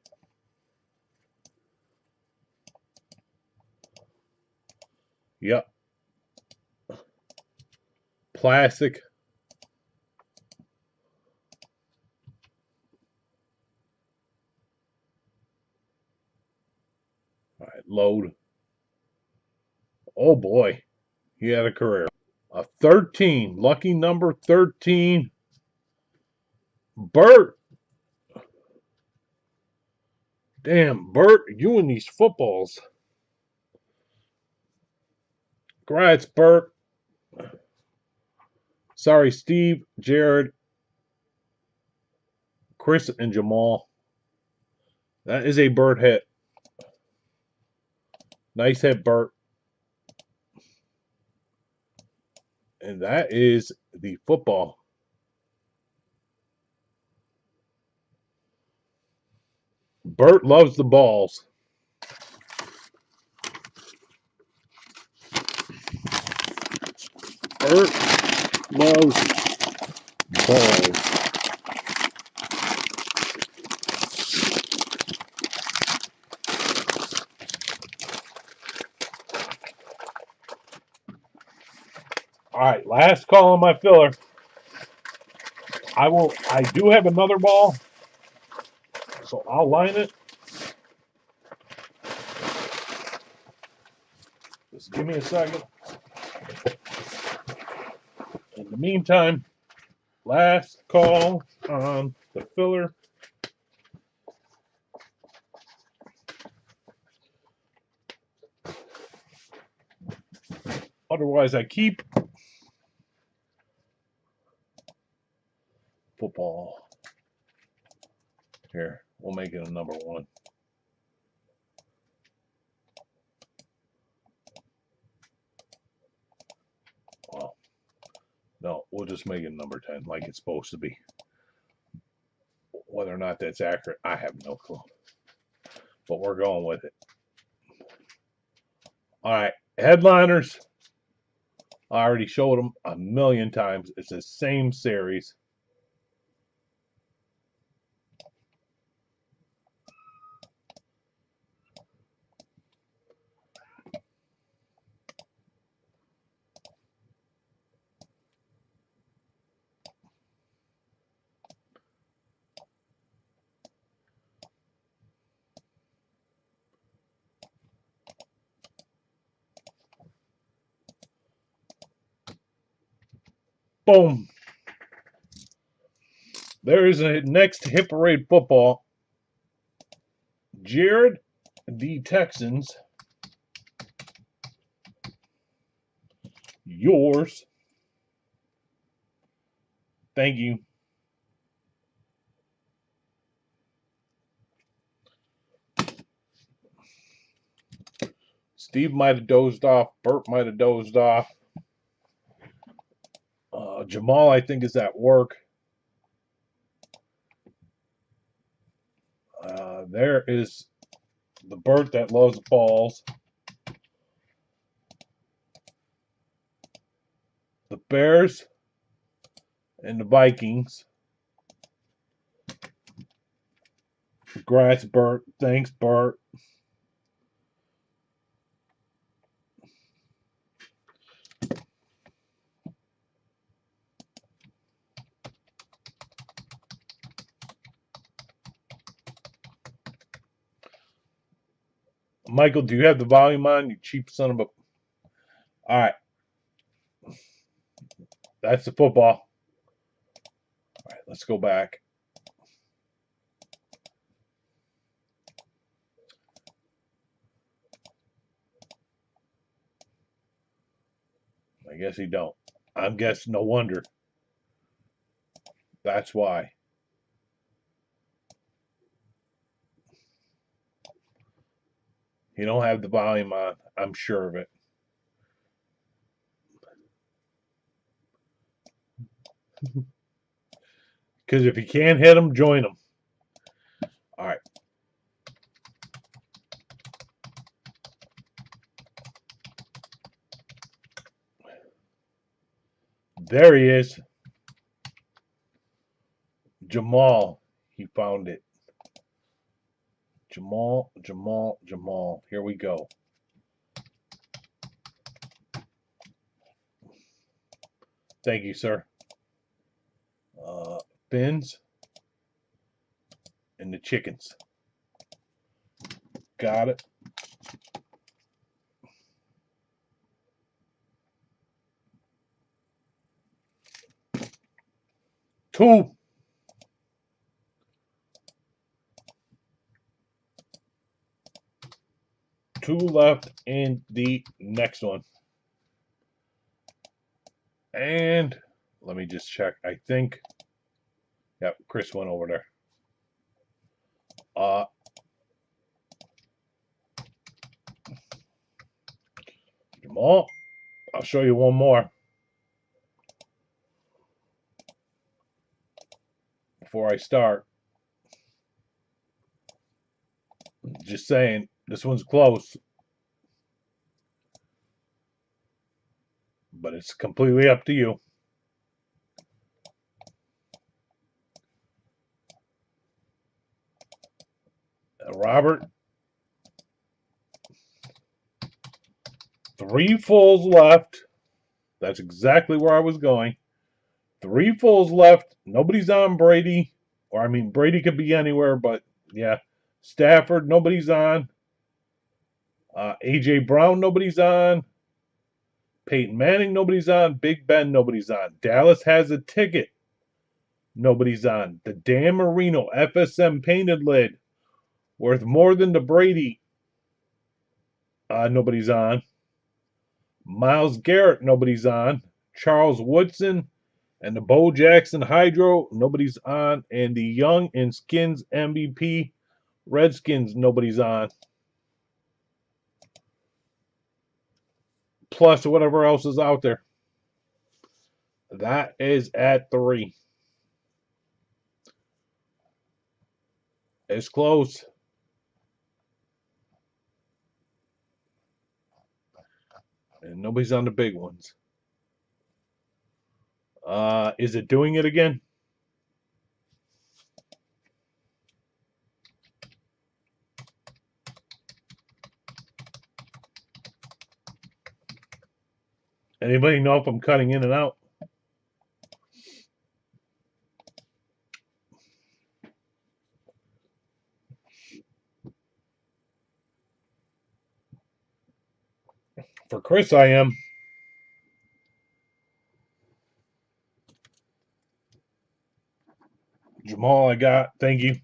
Yep. Plastic. All right, load. Oh boy, he had a career. A 13, lucky number 13. Bert. Damn, Bert, you and these footballs. Congrats, Bert. Sorry, Steve, Jared, Chris, and Jamal. That is a Bert hit. Nice hit, Bert. And that is the football. Bert loves the balls. Bert loves balls. All right, last call on my filler. I do have another ball, so I'll line it. Just give me a second. In the meantime, last call on the filler. Otherwise, I keep football. Here, we'll make it a number 1. Well, no, we'll just make it number 10 like it's supposed to be. Whether or not that's accurate, I have no clue. But we're going with it. All right, headliners. I already showed them a million times. It's the same series. Boom. There is a next hit parade football. Jared, the Texans. Yours. Thank you. Steve might have dozed off. Bert might have dozed off. Jamal, I think, is at work. There is the Bert that loves balls. The Bears and the Vikings. Congrats, Bert. Thanks, Bert. Michael, do you have the volume on? You cheap son of a... All right. That's the football. All right, let's go back. I guess he don't. I'm guessing no wonder. That's why. He don't have the volume on. I'm sure of it. Because if you can't hit him, join him. All right. There he is. Jamal. He found it. Jamal, Jamal, Jamal. Here we go. Thank you, sir. Fins and the chickens. Got it. Two. Two left in the next one. And let me just check. I think, yep, Chris went over there. Jamal, I'll show you one more before I start. Just saying, this one's close. But it's completely up to you. Robert, 3 fulls left. That's exactly where I was going. 3 fulls left. Nobody's on Brady. Or, I mean, Brady could be anywhere, but yeah. Stafford, nobody's on. A.J. Brown, nobody's on. Peyton Manning, nobody's on. Big Ben, nobody's on. Dallas has a ticket. Nobody's on. The Dan Marino FSM painted lid, worth more than the Brady. Nobody's on. Myles Garrett, nobody's on. Charles Woodson and the Bo Jackson Hydro, nobody's on. And the Young and Skins MVP Redskins, nobody's on. Plus whatever else is out there. That is at 3. It's close. And nobody's on the big ones. Is it doing it again? Anybody know if I'm cutting in and out? For Chris, I am. Jamal, I got. Thank you.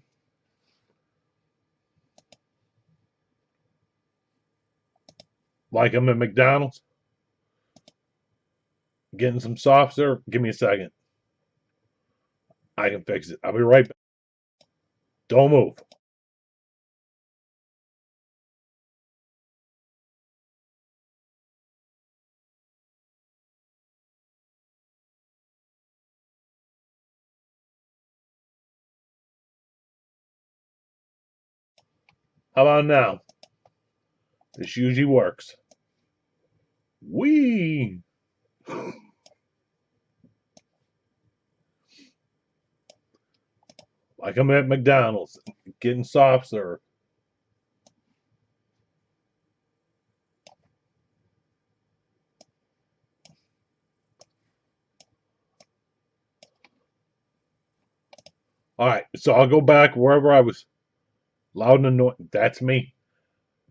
Like I'm at McDonald's. Getting some soft serve. Give me a second. I can fix it. I'll be right back. Don't move. How about now? This usually works. Wee! Like I'm at McDonald's getting soft serve. All right, so I'll go back wherever I was. Loud and annoying. That's me.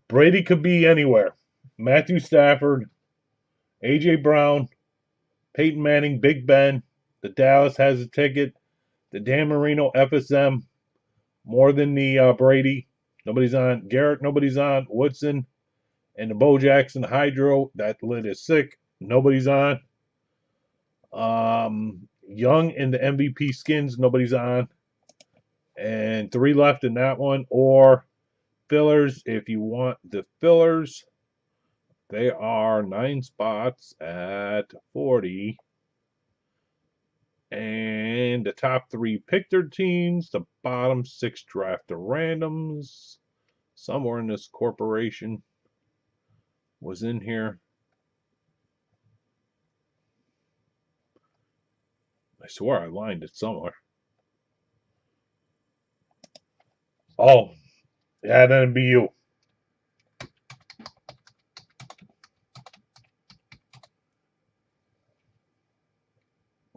Brady could be anywhere. Matthew Stafford, A.J. Brown, Peyton Manning, Big Ben. The Dallas has a ticket. The Dan Marino FSM. More than the Brady. Nobody's on. Garrett, nobody's on. Woodson and the Bo Jackson Hydro. That lid is sick. Nobody's on. Young and the MVP skins. Nobody's on. And 3 left in that one. Or fillers. If you want the fillers, they are 9 spots at 40. And the top 3 pick their teams. The bottom 6 draft the randoms. Somewhere in this corporation was in here. I swear I lined it somewhere. Oh, yeah, that'd be you.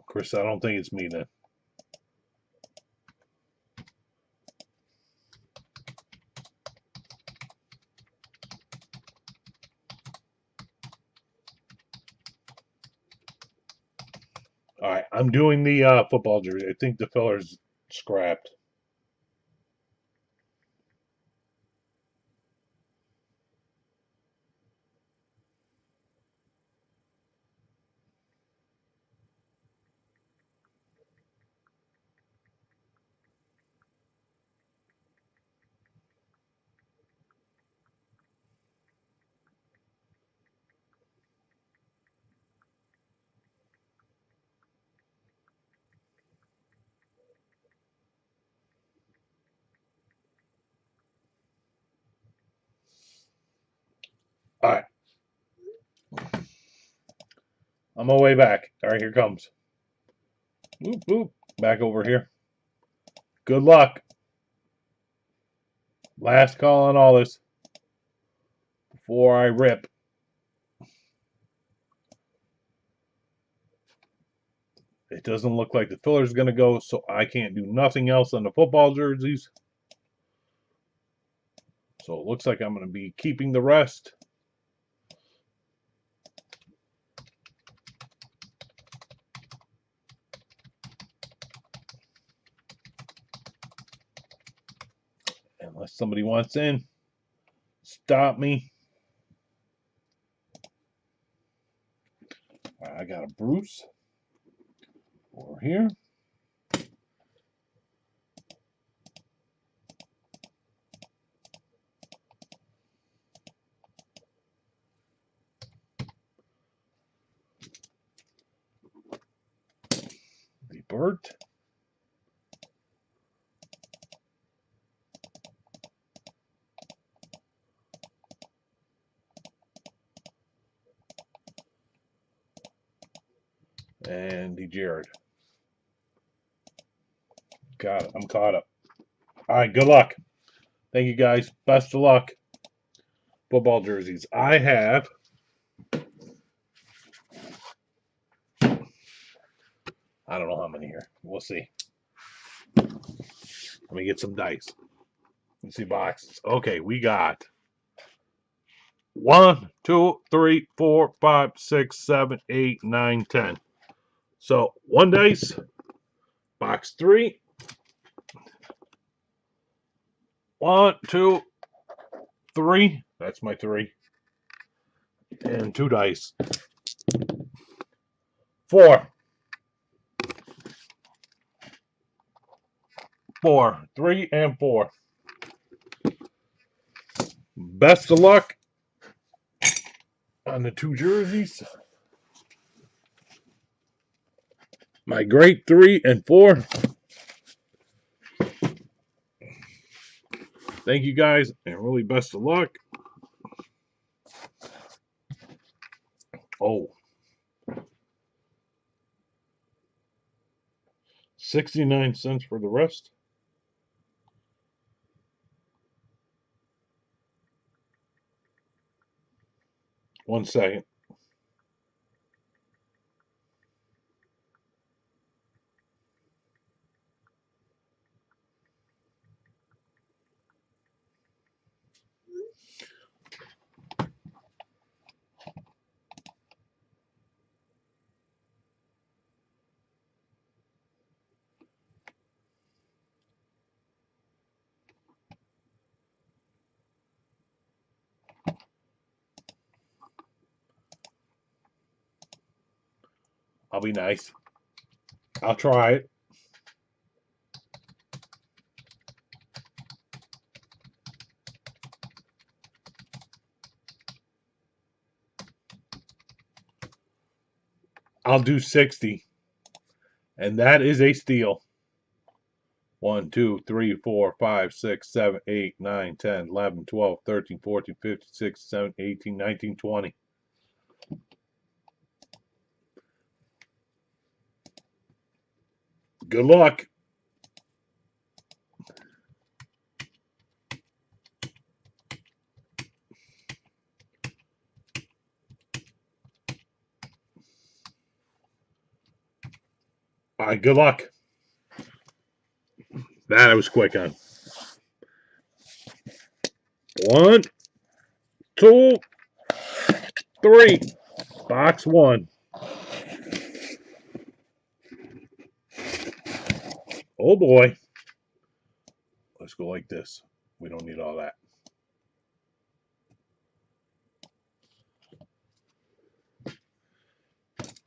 Chris, I don't think it's me then. All right, I'm doing the football jersey. I think the filler's scrapped. All right, I'm on my way back. All right, here comes. Whoop, whoop. Back over here. Good luck. Last call on all this before I rip. It doesn't look like the filler's going to go, so I can't do nothing else on the football jerseys. So it looks like I'm going to be keeping the rest. Unless somebody wants in, stop me. I got a Bruce over here. The Bert. And the Jared. Got it. I'm caught up. All right, good luck. Thank you guys. Best of luck. Football jerseys. I have. I don't know how many here. We'll see. Let me get some dice. Let's see boxes. Okay, we got 1, 2, 3, 4, 5, 6, 7, 8, 9, 10. So 1 dice. Box 3. 1, 2, 3. That's my 3. And 2 dice. 4. 4. 3 and 4. Best of luck on the 2 jerseys. My great 3 and 4. Thank you guys, and really best of luck. Oh. 69 cents for the rest. One second. I'll be nice. I'll try it. I'll do 60. And that is a steal. 1, 2, 3, 4, 5, 6, 7, 8, 9, 10, 11, 12, 13, 14, 15, 16, 17, 18, 19, 20. Good luck. All right, good luck. That I was quick on. 1, 2, 3. Box 1. Oh boy. Let's go like this. We don't need all that.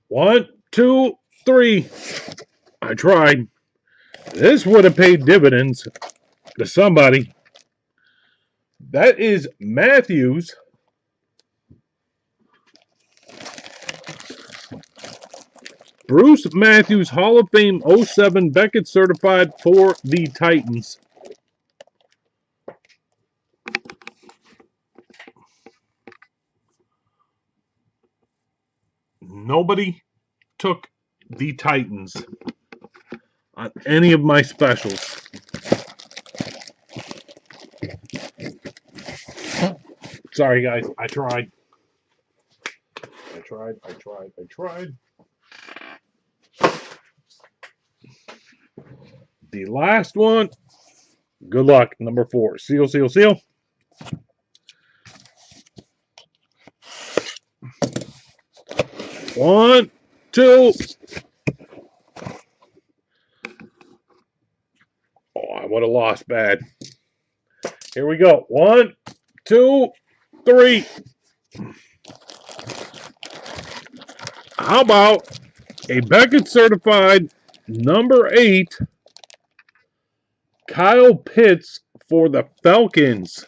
One, 2, 3. I tried. This would have paid dividends to somebody. That is Matthews. Bruce Matthews, Hall of Fame 07 Beckett certified for the Titans. Nobody took the Titans on any of my specials. Sorry, guys. I tried. I tried. The last one. Good luck. Number 4. Seal, seal, seal. 1, 2. Oh, I would have lost bad. Here we go. 1, 2, 3. How about a Beckett certified number 8 Kyle Pitts for the Falcons?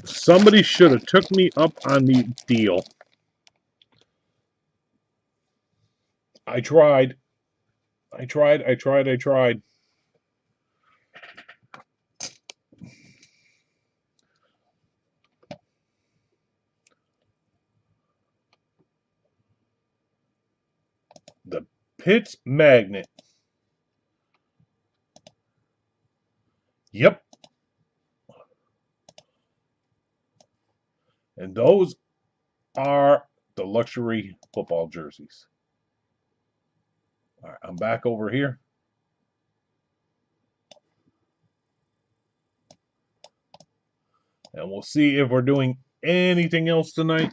Somebody should have took me up on the deal. I tried. The Pitts Magnet. Yep. And those are the luxury football jerseys. All right, I'm back over here. And we'll see if we're doing anything else tonight.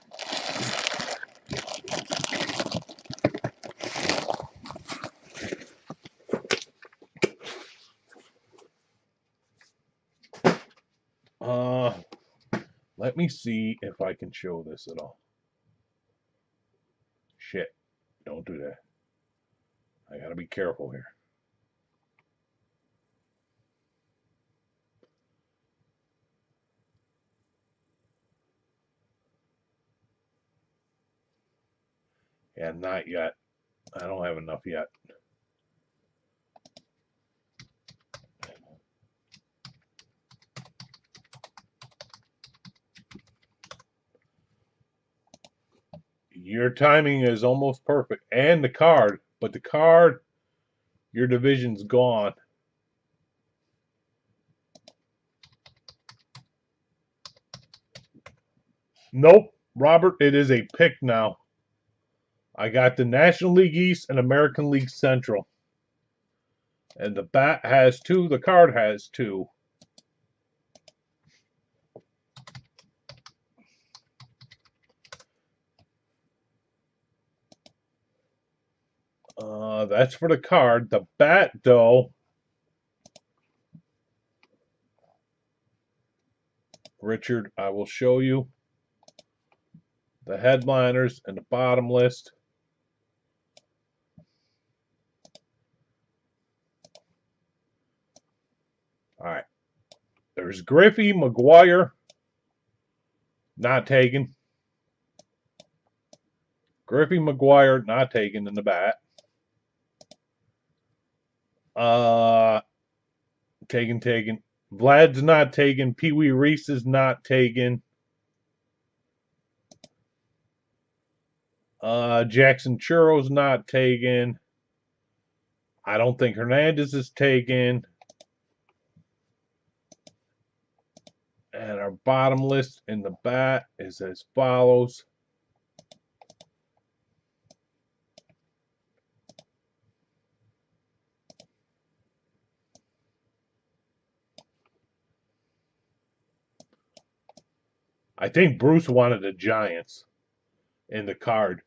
Let me see if I can show this at all. Shit. don't do that. I gotta be careful here. Yeah, not yet. I don't have enough yet. Your timing is almost perfect. And the card. But the card, your division's gone. Nope. Robert, it is a pick now. I got the National League East and American League Central. And the bat has 2. The card has 2. That's for the card. The bat, though, Richard, I will show you the headliners and the bottom list. All right. There's Griffey, McGuire, not taken. Griffey, McGuire, not taken in the bat. Taken. Vlad's not taken. Pee Wee Reese is not taken. Jackson Churro's not taken. I don't think Hernandez is taken. And our bottom list in the bat is as follows. I think Bruce wanted the Giants in the card.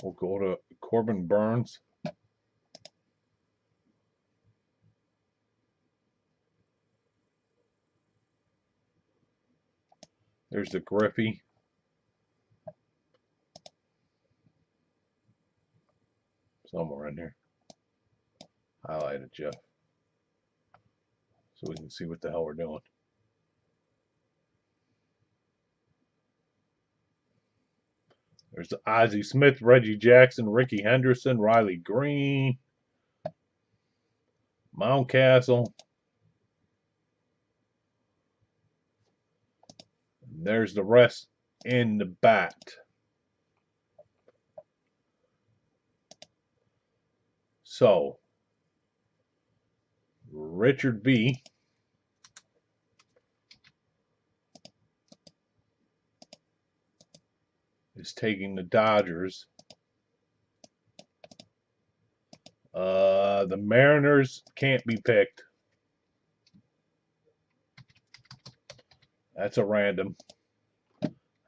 We'll go to Corbin Burns. There's the Griffey. Somewhere in here. Highlight it, Jeff. So we can see what the hell we're doing. There's Ozzie Smith, Reggie Jackson, Ricky Henderson, Riley Green, Mountcastle. There's the rest in the bat. So, Richard B. is taking the Dodgers. The Mariners can't be picked. That's a random.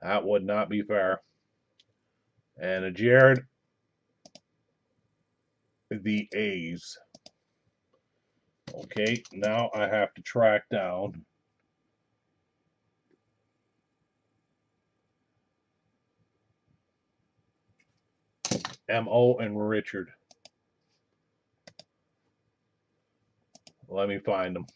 That would not be fair. And a Jared, the A's. Okay, now I have to track down M.O. and Richard. Let me find them.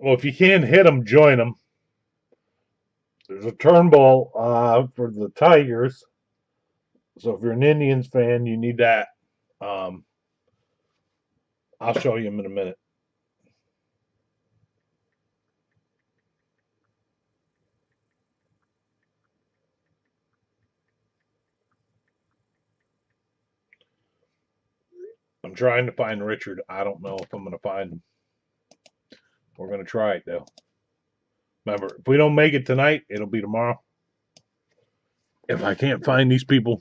Well, if you can't hit them, join them. There's a Turnbull for the Tigers. So if you're an Indians fan, you need that. I'll show you them in a minute. I'm trying to find Richard. I don't know if I'm going to find him. We're going to try it, though. Remember, if we don't make it tonight, it'll be tomorrow. If I can't find these people,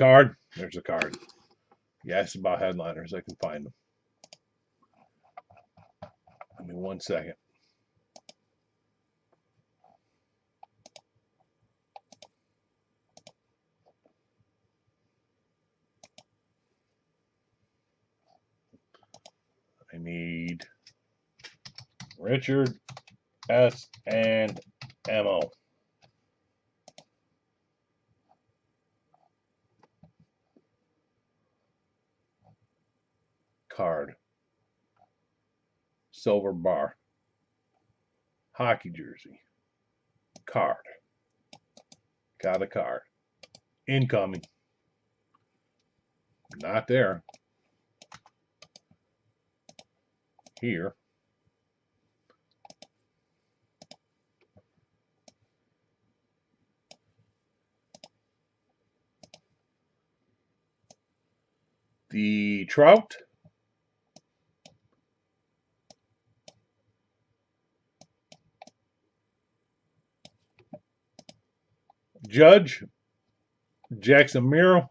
Card. There's a card. You asked about headliners. I can find them. Give me 1 second. I need Richard S. and Mo. Card. Silver bar. Hockey jersey. Card. Got a card. Incoming. Not there. Here. The Trout. Judge. Jackson Miro.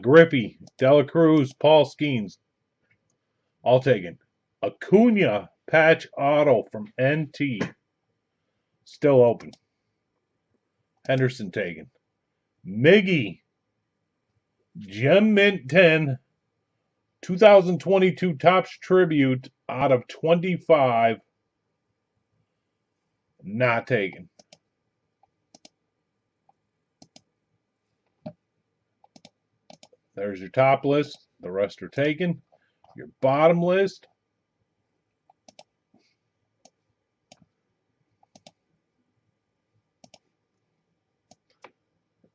Griffey. Dela Cruz. Paul Skeens. All taken. Acuna patch auto from NT. Still open. Henderson taken. Miggy. Gem Mint 10. 2022 Topps Tribute out of 25. Not taken. There's your top list. The rest are taken. Your bottom list.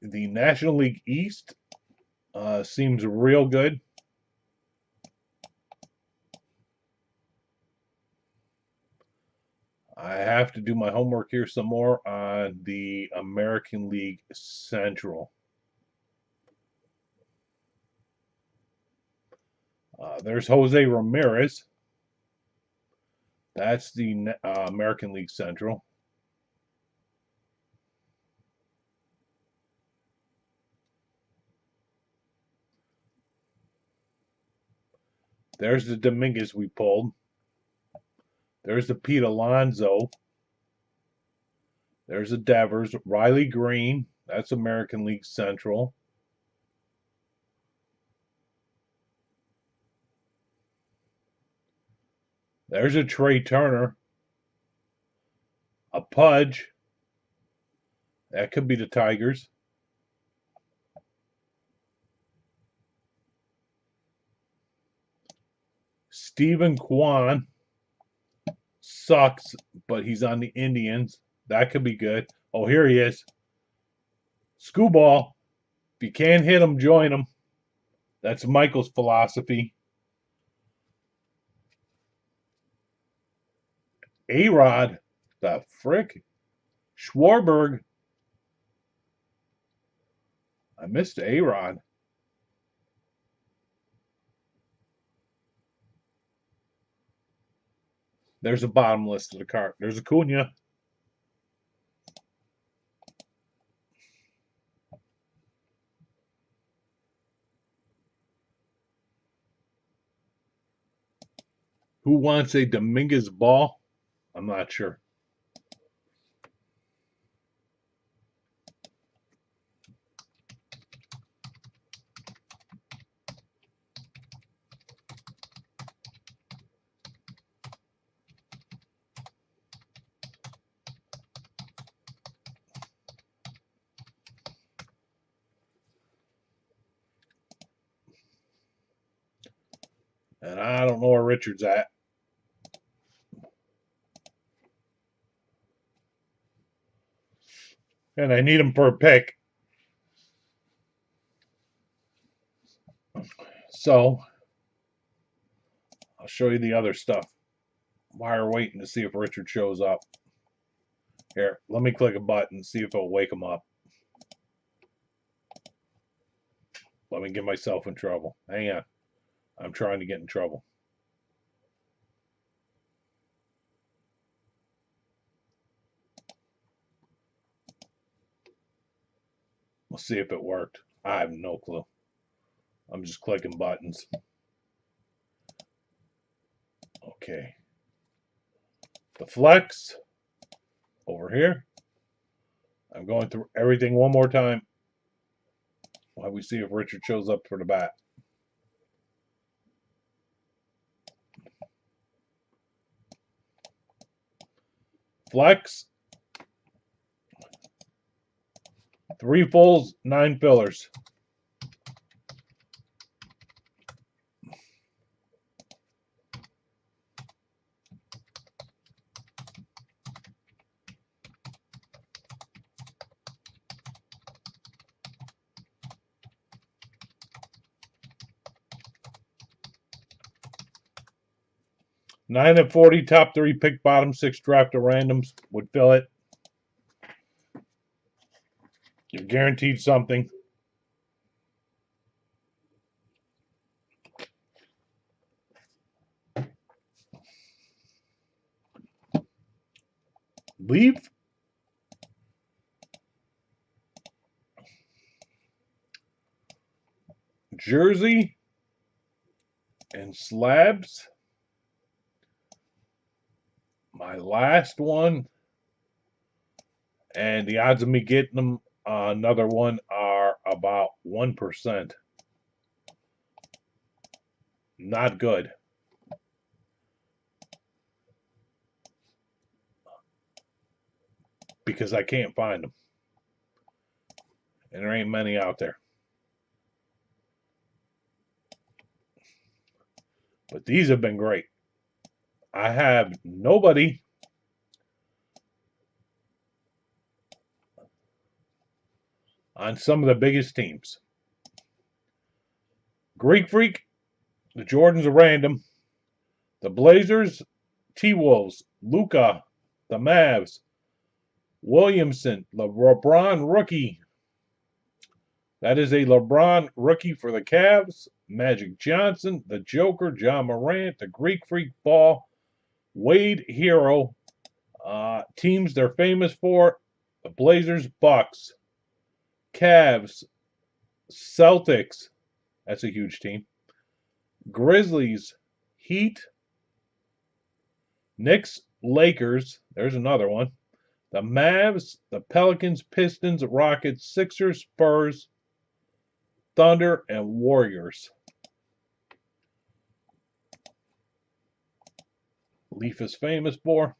The National League East seems real good. I have to do my homework here some more on the American League Central. There's Jose Ramirez. That's the American League Central. There's the Dominguez we pulled. There's the Pete Alonso. There's the Devers. Riley Green. That's American League Central. There's a Trey Turner. A Pudge. That could be the Tigers. Stephen Kwan. Sucks, but he's on the Indians. That could be good. Oh, here he is. Screwball. If you can't hit him, join him. That's Michael's philosophy. A-Rod. The frick? Schwarberg. I missed A-Rod. There's a bottom list of the card. There's Acuna. Who wants a Dominguez ball? I'm not sure. And I don't know where Richard's at. And I need him for a pick. So, I'll show you the other stuff while we're waiting to see if Richard shows up. Here, let me click a button and see if it'll wake him up. Let me get myself in trouble. Hang on. I'm trying to get in trouble. We'll see if it worked. I have no clue. I'm just clicking buttons. Okay. The flex over here. I'm going through everything one more time while we see if Richard shows up for the bat. Flex. 3 fulls, 9 fillers. Nine at 40, top 3, pick bottom 6 draft of randoms would fill it. You're guaranteed something. Leaf. Jersey. And slabs. My last one. And the odds of me getting them another one are about 1%. Not good. Because I can't find them. And there ain't many out there. But these have been great. I have nobody on some of the biggest teams. Greek Freak, the Jordans are random. The Blazers, T-Wolves, Luka, the Mavs, Williamson, LeBron rookie. That is a LeBron rookie for the Cavs. Magic Johnson, the Joker, John Morant, the Greek Freak Ball, Wade Hero. Teams they're famous for: the Blazers, Bucks, Cavs, Celtics. That's a huge team. Grizzlies, Heat, Knicks, Lakers. There's another one. The Mavs, the Pelicans, Pistons, Rockets, Sixers, Spurs, Thunder, and Warriors. Leaf is famous for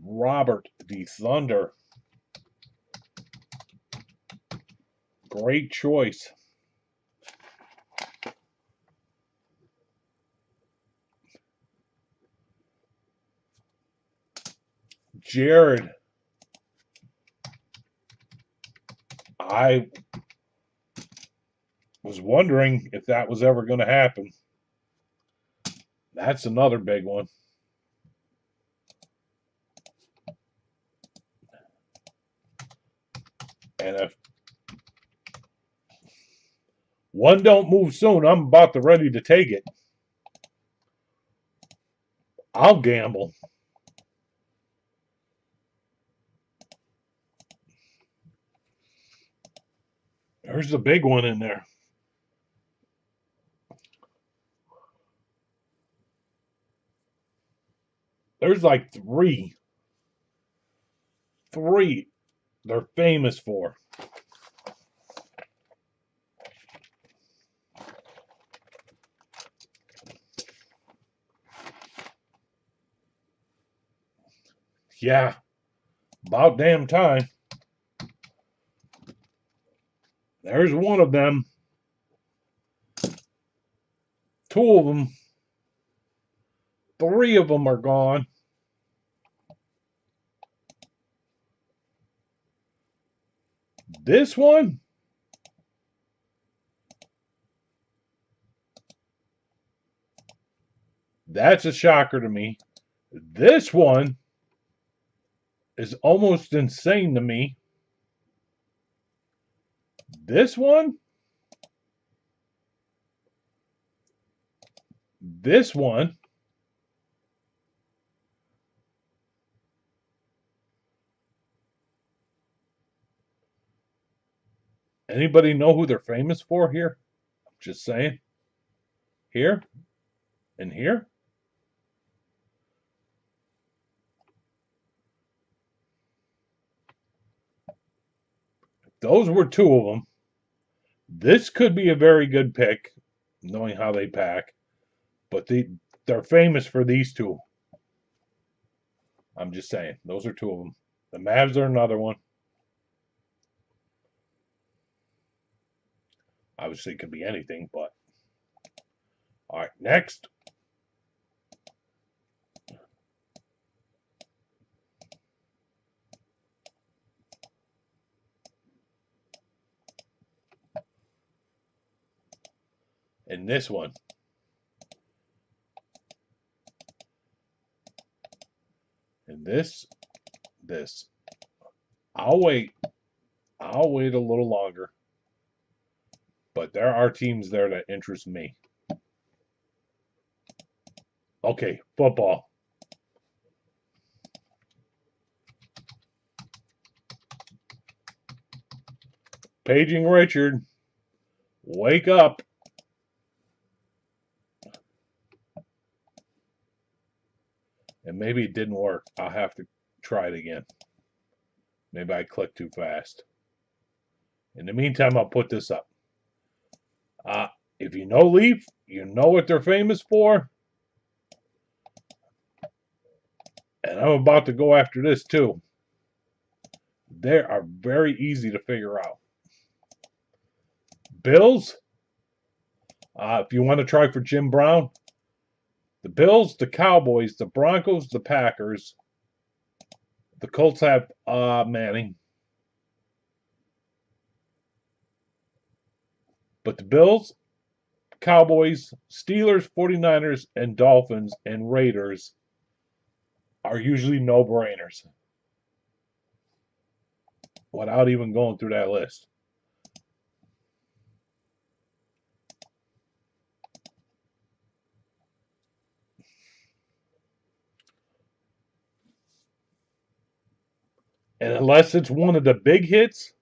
Robert the Thunder. Great choice. Jared. I was wondering if that was ever going to happen. That's another big one. And if one don't move soon, I'm about to ready to take it. I'll gamble. There's the big one in there. There's like three they're famous for. Yeah, about damn time. There's one of them. Two of them. Three of them are gone. This one, that's a shocker to me. This one is almost insane to me. This one, this one, Anybody know who they're famous for here? Just saying. Here and here. Those were two of them. This could be a very good pick, knowing how they pack. But they're famous for these two. I'm just saying. Those are two of them. The Mavs are another one. Obviously, it could be anything, but. All right, next. And this one. And this. I'll wait. I'll wait a little longer. But there are teams there that interest me. Okay, football. Paging Richard. Wake up. And maybe it didn't work. I'll have to try it again. Maybe I clicked too fast. In the meantime, I'll put this up. If you know Leaf, you know what they're famous for. And I'm about to go after this too. They are very easy to figure out. Bills. If you want to try for Jim Brown, the Bills, the Cowboys, the Broncos, the Packers. The Colts have Manning. But the Bills, Cowboys, Steelers, 49ers, and Dolphins and Raiders are usually no-brainers without even going through that list. And unless it's one of the big hits,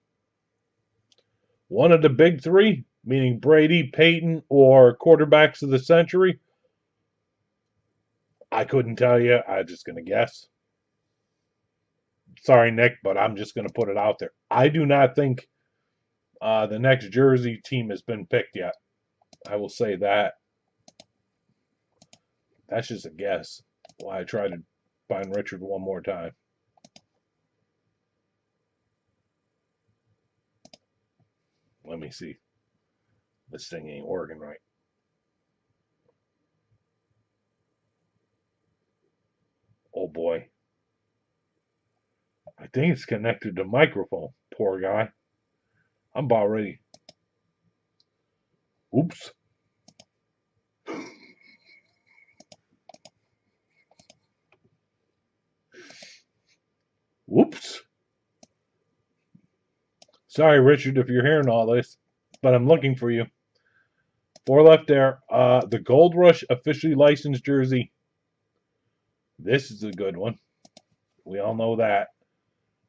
one of the big three, meaning Brady, Peyton, or quarterbacks of the century, I couldn't tell you. I'm just going to guess. Sorry, Nick, but I'm just going to put it out there. I do not think the next Jersey team has been picked yet. I will say that. That's just a guess. Why I try to find Richard one more time. Let me see. This thing ain't working right. Oh boy. I think it's connected to microphone. Poor guy. I'm about ready. Oops. Whoops. Sorry, Richard, if you're hearing all this, but I'm looking for you. 4 left there. The Gold Rush officially licensed jersey. This is a good one. We all know that.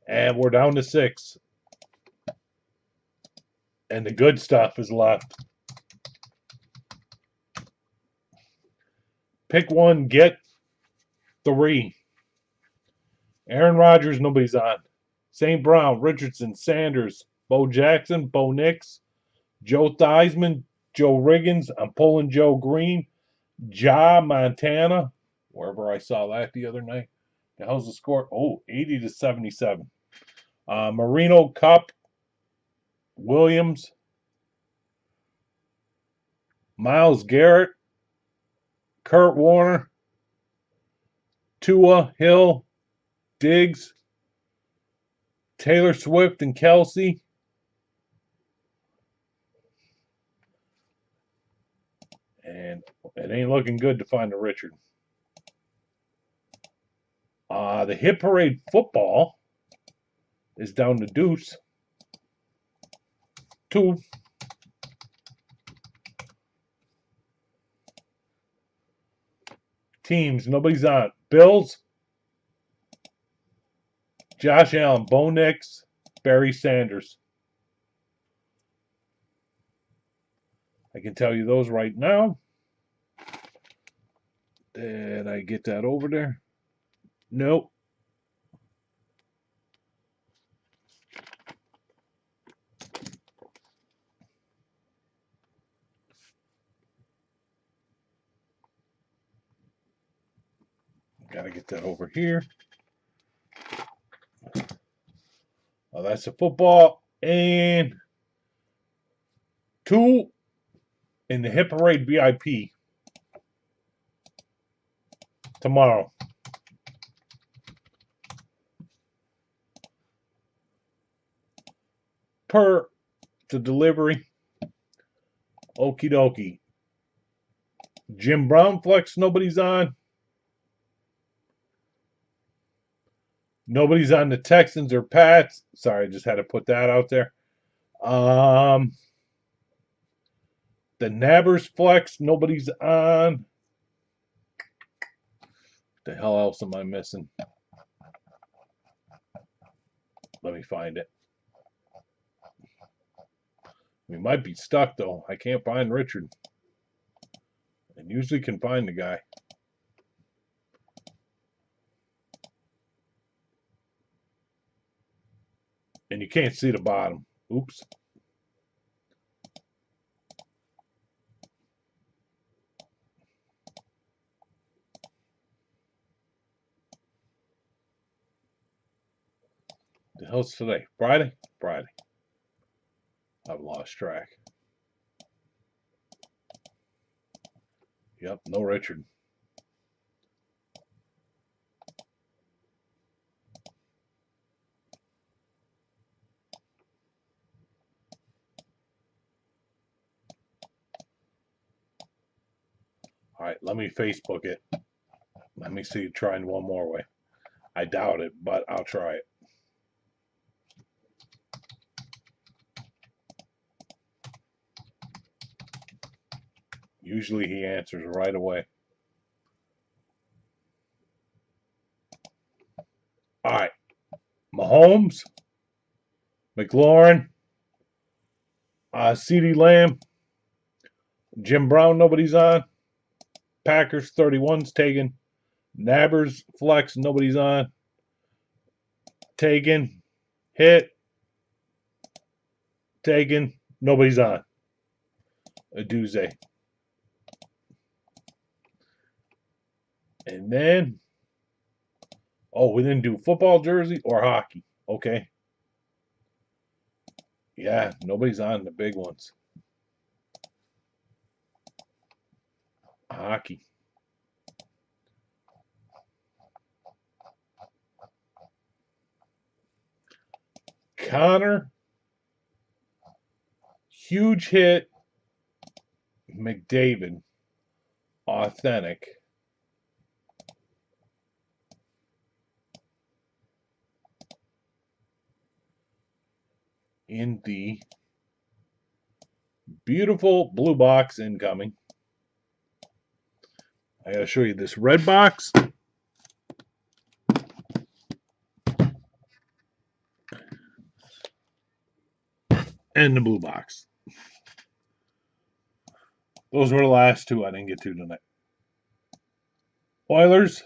And we're down to 6. And the good stuff is left. Pick one, get 3. Aaron Rodgers, nobody's on. St. Brown, Richardson, Sanders, Bo Jackson, Bo Nix, Joe Theismann, Joe Riggins. I'm pulling Joe Green. Ja Montana, wherever I saw that the other night. The hell's the score? Oh, 80-77. Marino, Cup, Williams, Myles Garrett, Kurt Warner, Tua, Hill, Diggs, Taylor Swift, and Kelsey. And it ain't looking good to find a Richard. The Hit Parade football is down to Deuce. 2. Teams, nobody's on. Bills, Josh Allen, Bo Nix, Barry Sanders. I can tell you those right now. Did I get that over there? Nope. Gotta get that over here. Oh, that's the football. And 2 in the Hit Parade VIP tomorrow. Per the delivery. Okie dokie. Jim Brown flex, nobody's on. Nobody's on the Texans or Pats. Sorry, I just had to put that out there. The Nabbers flex, nobody's on. The hell else am I missing? Let me find it. We might be stuck though. I can't find Richard. I usually can find the guy. And you can't see the bottom. Oops. The hell's today? Friday? Friday. I've lost track. Yep, no Richard. All right, let me Facebook it. Let me see trying one more way. I doubt it, but I'll try it. Usually he answers right away. All right. Mahomes, McLaurin, CeeDee Lamb, Jim Brown, nobody's on. Packers, 31's taken. Nabbers, flex, nobody's on. Taken. Hit. Taken. Nobody's on. Aduze. And then, oh, we didn't do football jersey or hockey. Okay. Yeah, nobody's on the big ones. Hockey. Connor. Huge hit. McDavid. Authentic. In the beautiful blue box incoming. I gotta show you this red box. And the blue box. Those were the last 2 I didn't get to tonight. Oilers.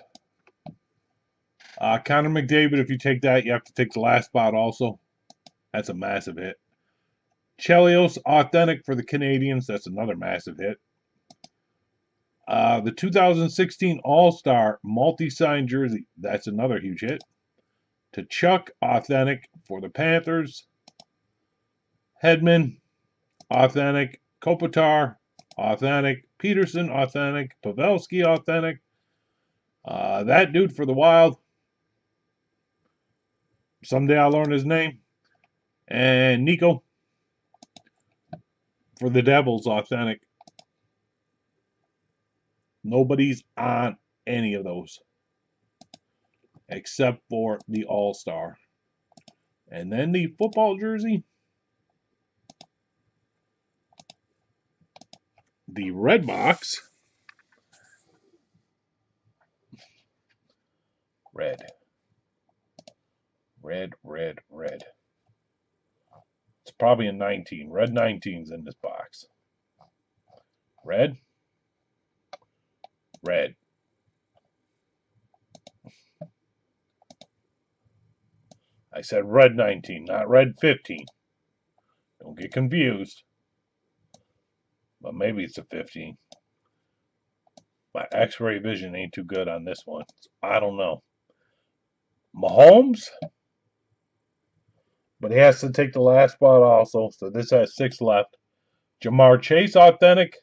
Connor McDavid, if you take that, you have to take the last spot also. That's a massive hit. Chelios, authentic for the Canadians. That's another massive hit. The 2016 All-Star multi-sign jersey. That's another huge hit. To Chuck, authentic for the Panthers. Hedman, authentic. Kopitar, authentic. Peterson, authentic. Pavelski, authentic. That dude for the Wild. Someday I'll learn his name. And Nico for the Devils, authentic. Nobody's on any of those except for the All-Star. And then the football jersey. The red box. Red. Red, red, red. It's probably a 19. Red 19's in this box. Red. Red. I said red 19, not red 15. Don't get confused. But maybe it's a 15. My x-ray vision ain't too good on this one. So I don't know. Mahomes. But he has to take the last spot also. So this has 6 left. Jamar Chase authentic.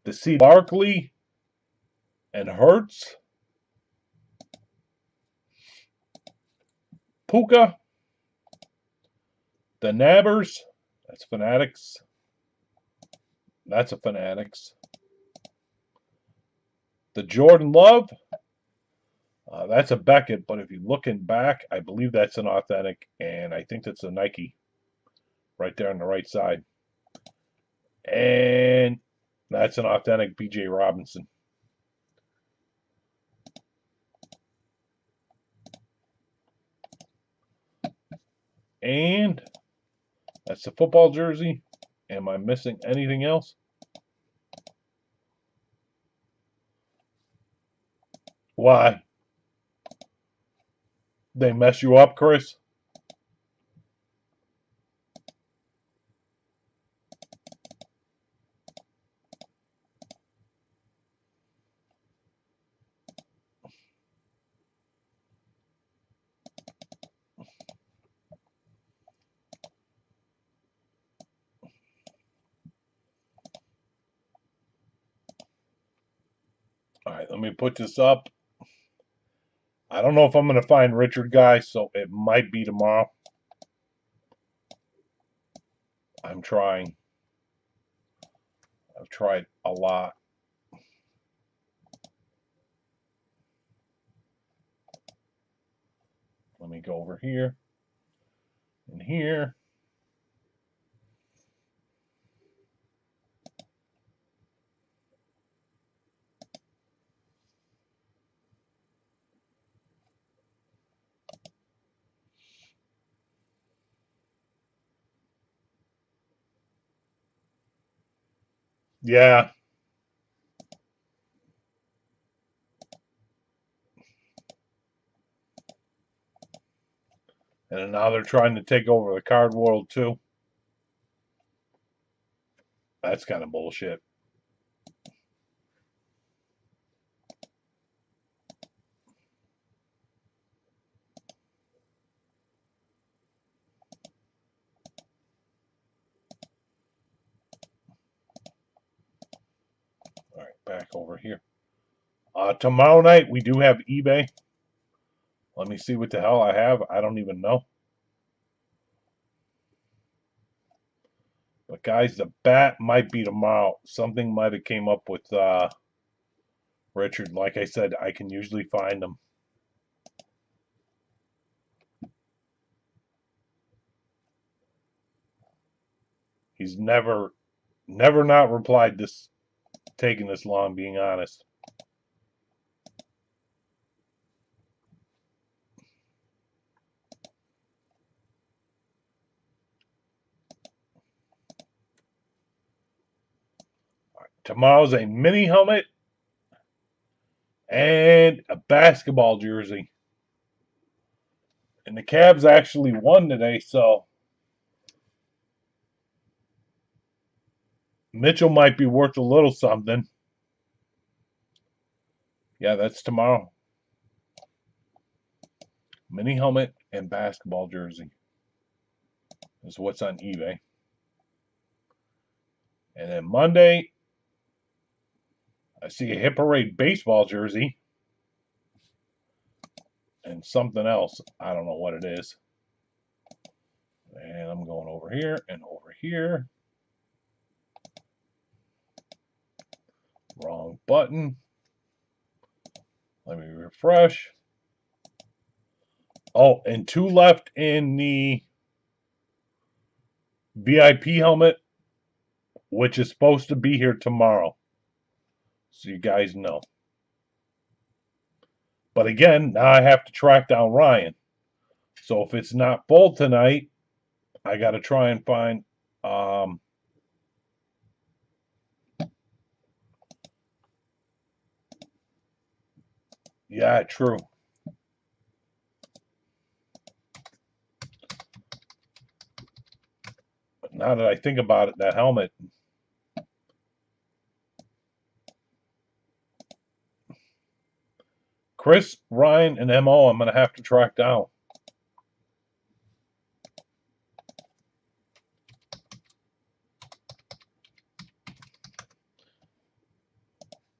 The C. Barkley and Hurts. Puka. The Nabbers. That's Fanatics. That's a Fanatics. The Jordan Love. That's a Beckett, but if you're looking back, I believe that's an authentic, and I think that's a Nike right there on the right side. And that's an authentic B.J. Robinson. And that's the football jersey. Am I missing anything else? Why? They mess you up, Chris? All right, let me put this up. I don't know if I'm going to find Richard, guys, so it might be tomorrow. I'm trying. I've tried a lot. Let me go over here and here. Yeah. And now they're trying to take over the card world too. That's kind of bullshit. All right, back over here. Tomorrow night we do have eBay. Let me see what the hell I have. I don't even know. But guys, the bat might be tomorrow. Something might have came up with Richard. Like I said, I can usually find them. He's never not replied this, taking this long, being honest. Tomorrow's a mini helmet and a basketball jersey. And the Cavs actually won today, so Mitchell might be worth a little something. Yeah, that's tomorrow. Mini helmet and basketball jersey is what's on eBay. And then Monday, I see a Hit Parade baseball jersey and something else. I don't know what it is. And I'm going over here and over here. Wrong button. Let me refresh. Oh, and 2 left in the VIP helmet, which is supposed to be here tomorrow. So you guys know. But again, now I have to track down Ryan. So if it's not full tonight, I got to try and find Yeah, true. But now that I think about it, that helmet. Chris, Ryan, and MO, I'm going to have to track down.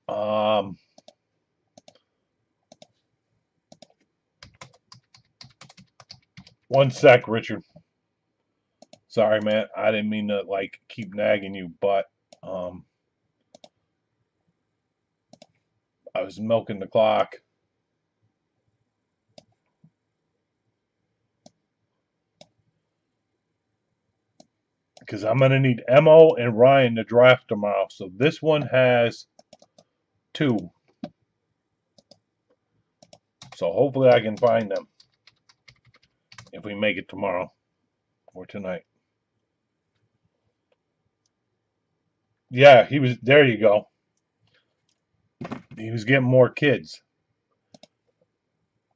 Um, One sec, Richard. Sorry, man. I didn't mean to like keep nagging you, but um, I was milking the clock. Because I'm going to need Mo and Ryan to draft tomorrow. So this one has 2. So hopefully I can find them if we make it tomorrow or tonight. Yeah, he was. There you go. He was getting more kids.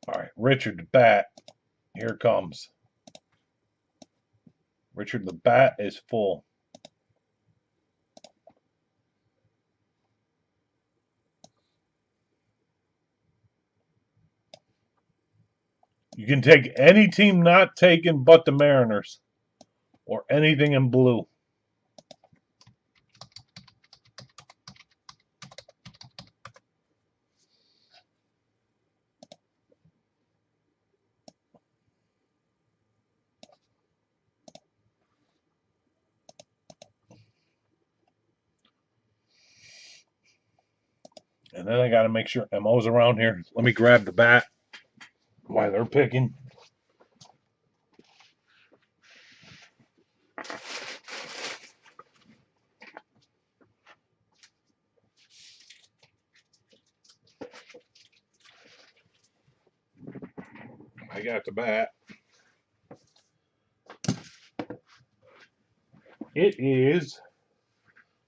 All right, Richard the Bat. Here comes. Richard the Bat is full. You can take any team not taken but the Mariners or anything in blue. And then I got to make sure MO's around here. Let me grab the bat while they're picking. I got the bat. It is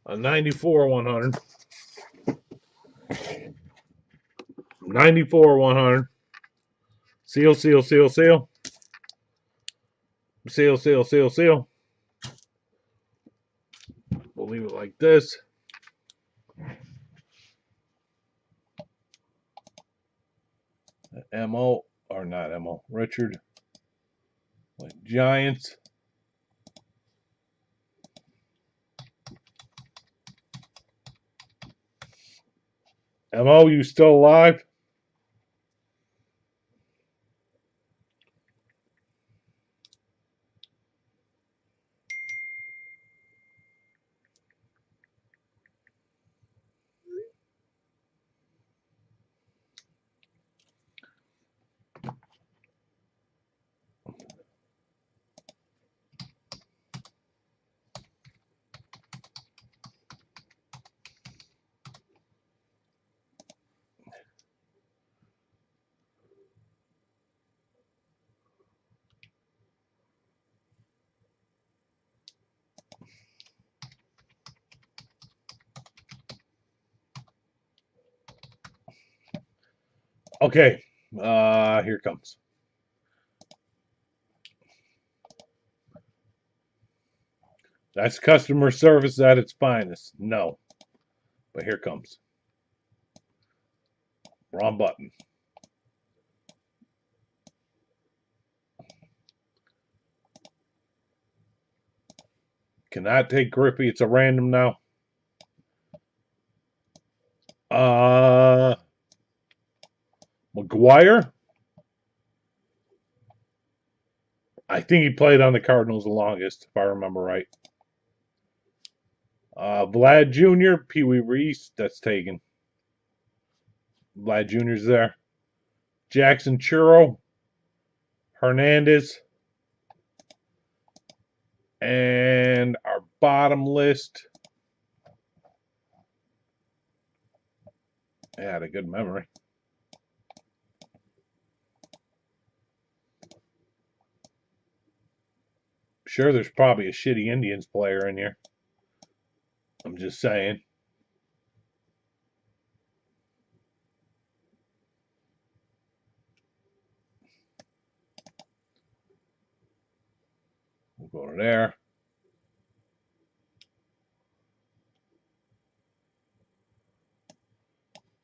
a 94 100. 94 100. Seal, seal, seal, seal. Seal, seal, seal, seal. We'll leave it like this. MO, or not MO, Richard. Giants. MO, you still alive? Okay, here comes. That's customer service at its finest. No, but here comes. Wrong button. Cannot take Griffey. It's a random now. McGuire. I think he played on the Cardinals the longest, if I remember right. Vlad Jr., Pee Wee Reese, that's taken. Vlad Jr.'s there. Jackson Churro, Hernandez. And our bottom list. I had a good memory. Sure, there's probably a shitty Indians player in here. I'm just saying. We'll go to there.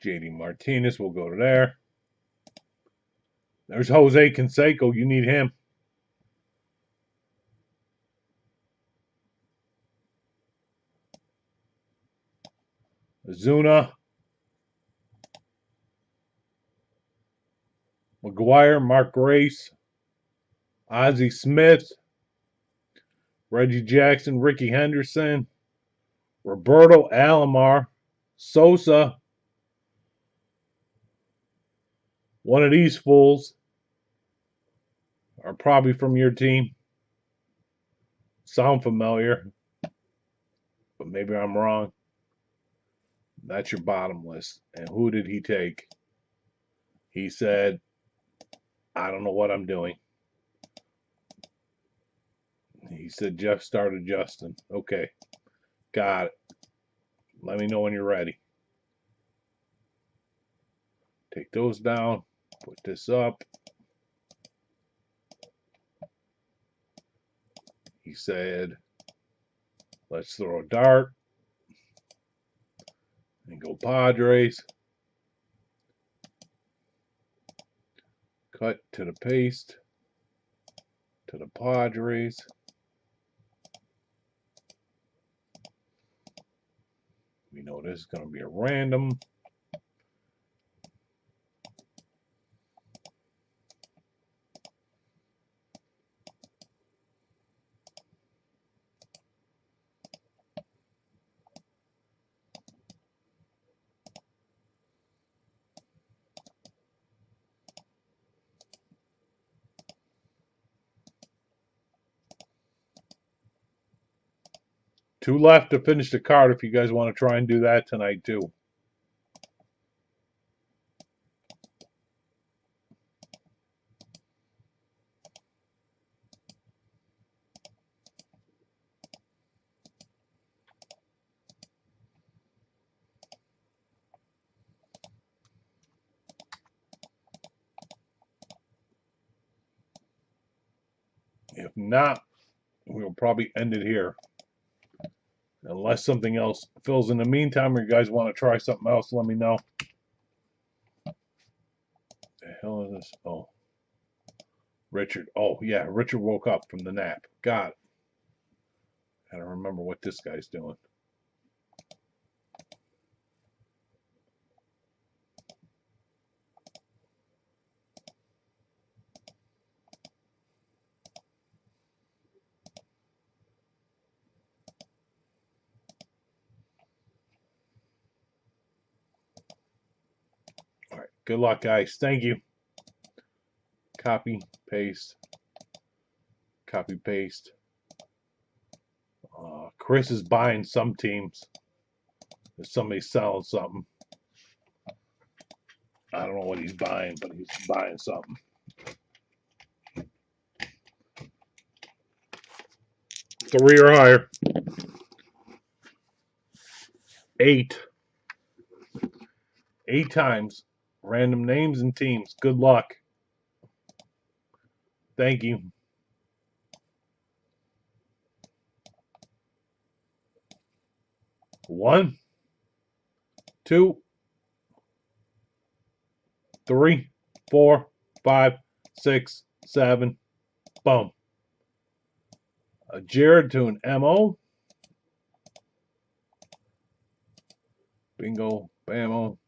JD Martinez will go to there. There's Jose Canseco. You need him. Azuna. McGuire, Mark Grace, Ozzie Smith, Reggie Jackson, Ricky Henderson, Roberto Alomar, Sosa. One of these fools are probably from your team. Sound familiar, but maybe I'm wrong. That's your bottom list. And who did he take? He said, I don't know what I'm doing. He said Jeff started Justin. Okay, got it. Let me know when you're ready. Take those down. Put this up. He said, let's throw a dart. And go Padres. Cut to the paste. To the Padres. We know this is going to be a random. Two left to finish the card if you guys want to try and do that tonight too. If not, we'll probably end it here. Unless something else fills in the meantime, or you guys want to try something else, let me know. The hell is this? Oh. Richard. Oh, yeah. Richard woke up from the nap. Got it. I don't remember what this guy's doing. All right. Good luck, guys. Thank you. Copy, paste. Copy, paste. Chris is buying some teams. If somebody's selling something. I don't know what he's buying, but he's buying something. 3 or higher. 8. 8 times. Random names and teams. Good luck. Thank you. One, 2, 3, 4, 5, 6, 7. Boom. A Jared to an MO. Bingo. Bamo.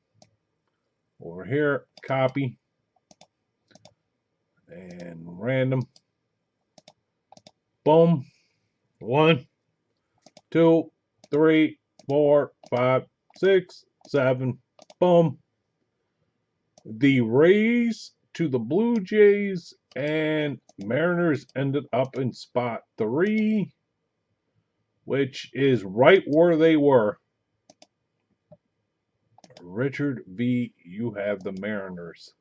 Over here. Copy. And random. Boom. 1, 2, 3, 4, 5, 6, 7. Boom. The Rays to the Blue Jays, and Mariners ended up in spot 3, which is right where they were. Richard V., you have the Mariners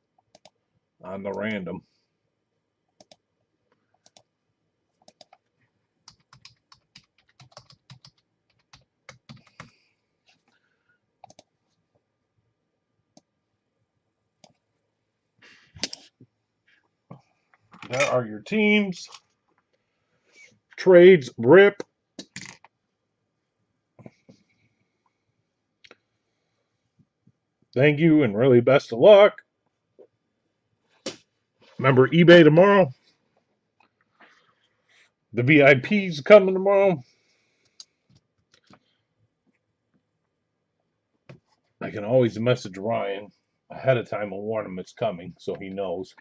on the random. There are your teams. trades, rip. Thank you and really best of luck. Remember eBay tomorrow. The VIP's coming tomorrow. I can always message Ryan ahead of time and warn him it's coming so he knows.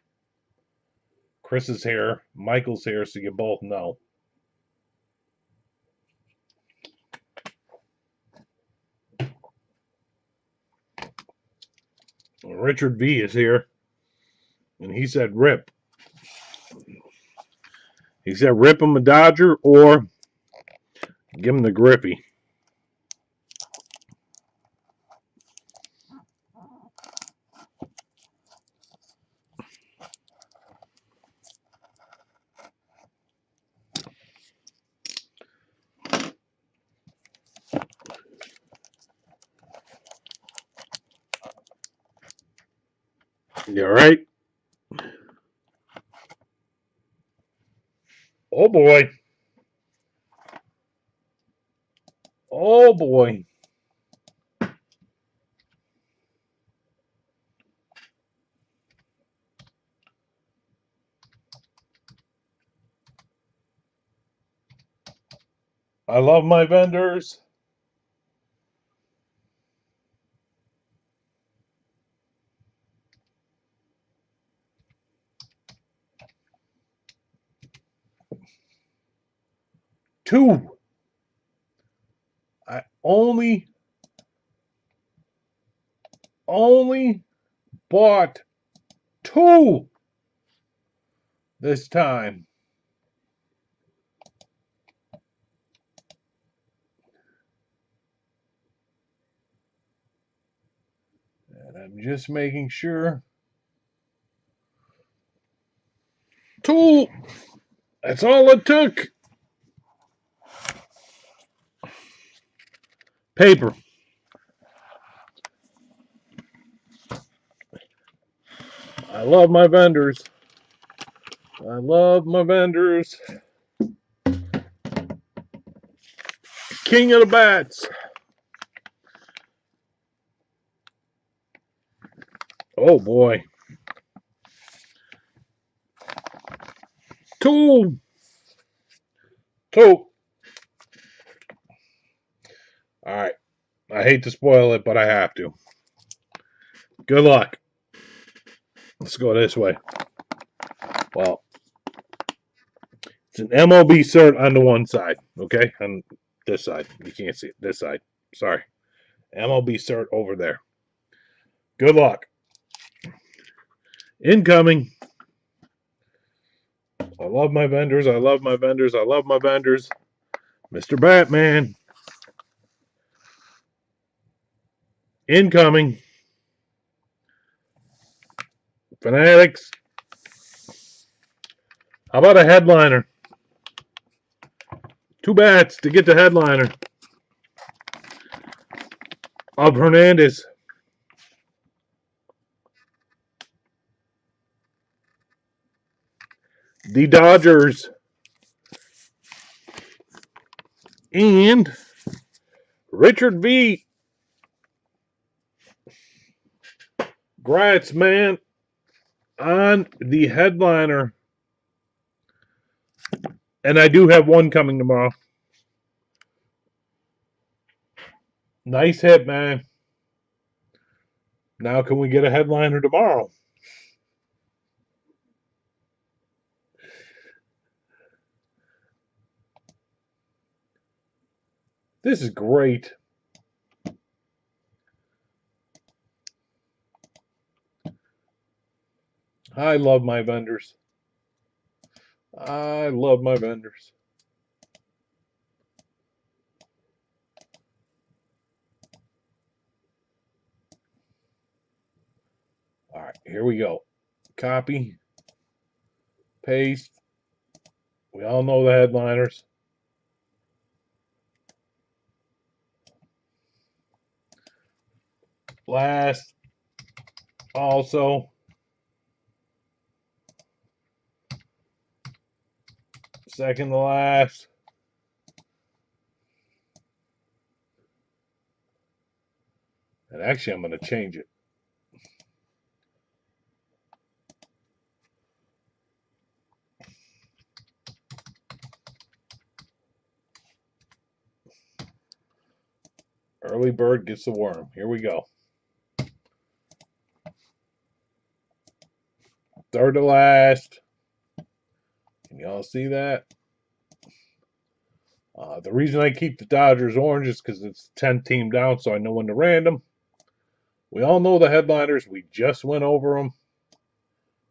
Chris is here, Michael's here, so you both know. Richard V is here, and he said rip. He said rip him a Dodger or give him the Griffey. You all right? Oh boy. Oh boy. I love my vendors. Two. I only bought two this time. And I'm just making sure. Two. That's all it took. Paper. I love my vendors. I love my vendors. King of the bats. Oh boy. Two. All right. I hate to spoil it, but I have to. Good luck. Let's go this way. Well, it's an MLB cert on the one side, okay? On this side. You can't see it. This side. Sorry. MLB cert over there. Good luck. Incoming. I love my vendors. I love my vendors. I love my vendors. Mr. Batman. Incoming. Fanatics. How about a headliner? Two bats to get the headliner of Hernandez. The Dodgers. And Richard V. Gratz, man, on the headliner. And I do have one coming tomorrow. Nice hit, man. Now can we get a headliner tomorrow? This is great. I love my vendors. I love my vendors. All right, here we go. Copy. Paste. We all know the headliners. Last. Also. Second to last. And actually, I'm going to change it. Early bird gets the worm. Here we go. Third to last. Can y'all see that? The reason I keep the Dodgers orange is because it's 10 team down, so I know when to random. We all know the headliners. We just went over them.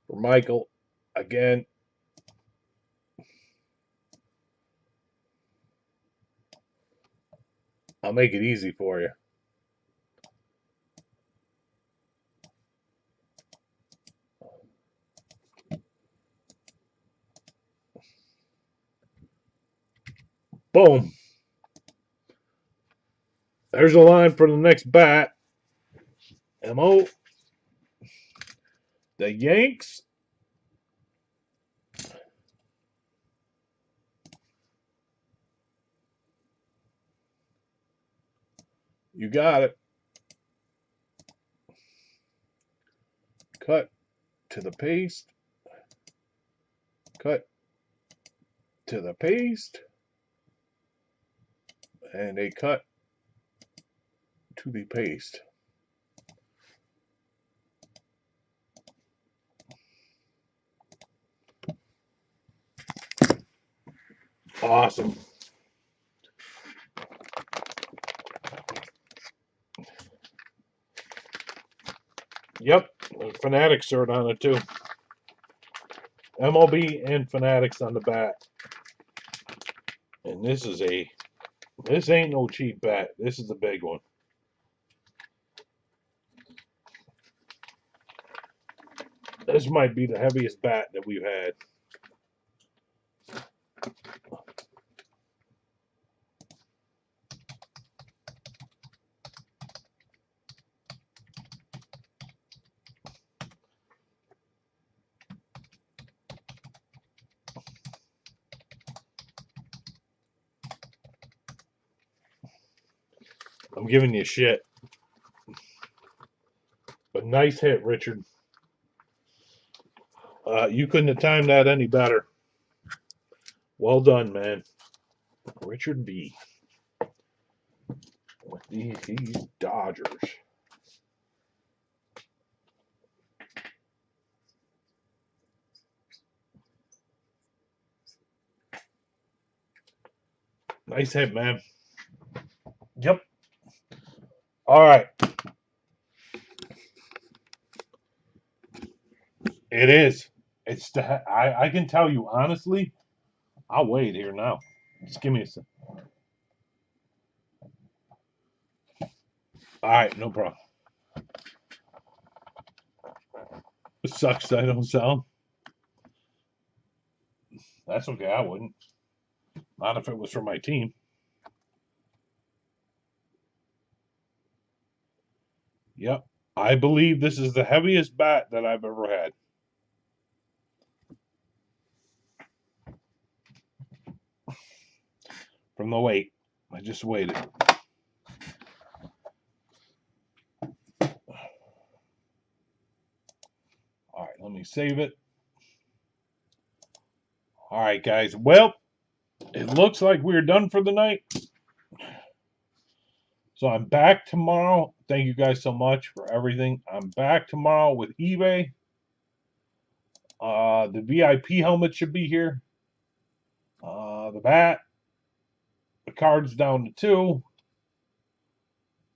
For Michael, again, I'll make it easy for you. Boom. There's a line for the next bat. MO. The Yanks. You got it. Cut to the paste. Cut to the paste. And a cut to the paste. Awesome. Yep, Fanatics shirt on it too. MLB and Fanatics on the bat. And this ain't no cheap bat. This is a big one. This might be the heaviest bat that we've had. I'm giving you shit. But nice hit, Richard. You couldn't have timed that any better. Well done, man. Richard B. With these Dodgers. Nice hit, man. Yep. All right. It is. It's I can tell you honestly. I'll wait here now. Just give me a second. All right, no problem. It sucks that I don't sell. That's okay. I wouldn't. Not if it was for my team. Yep. I believe this is the heaviest bat that I've ever had. From the weight. I just waited. All right, let me save it. All right, guys. Well, it looks like we're done for the night. So I'm back tomorrow. Thank you guys so much for everything. I'm back tomorrow with eBay. The VIP helmet should be here. The bat. The card's down to 2.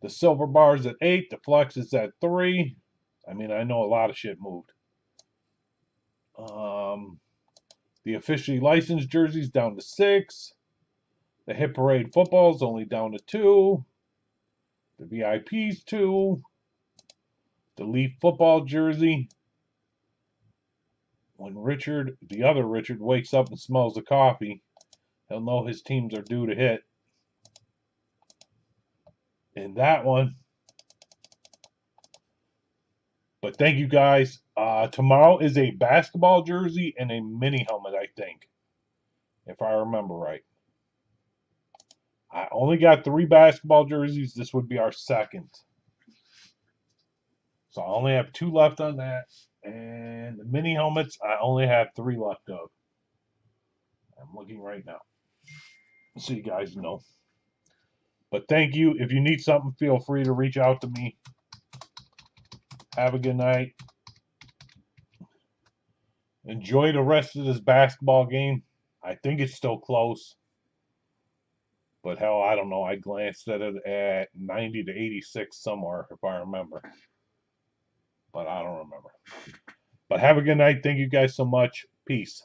The silver bar's at 8. The flex is at 3. I mean, I know a lot of shit moved. The officially licensed jerseys down to 6. The Hit Parade football's only down to 2. The VIP's 2. The Leaf football jersey. When Richard, the other Richard, wakes up and smells the coffee, he'll know his teams are due to hit. And that one. But thank you guys. Tomorrow is a basketball jersey and a mini helmet, I think. If I remember right. I only got 3 basketball jerseys. This would be our second. So I only have 2 left on that. And the mini helmets, I only have 3 left of. I'm looking right now. So you guys know. But thank you. If you need something, feel free to reach out to me. Have a good night. Enjoy the rest of this basketball game. I think it's still close. But hell, I don't know. I glanced at it at 90 to 86 somewhere, if I remember. But I don't remember. But have a good night. Thank you guys so much. Peace.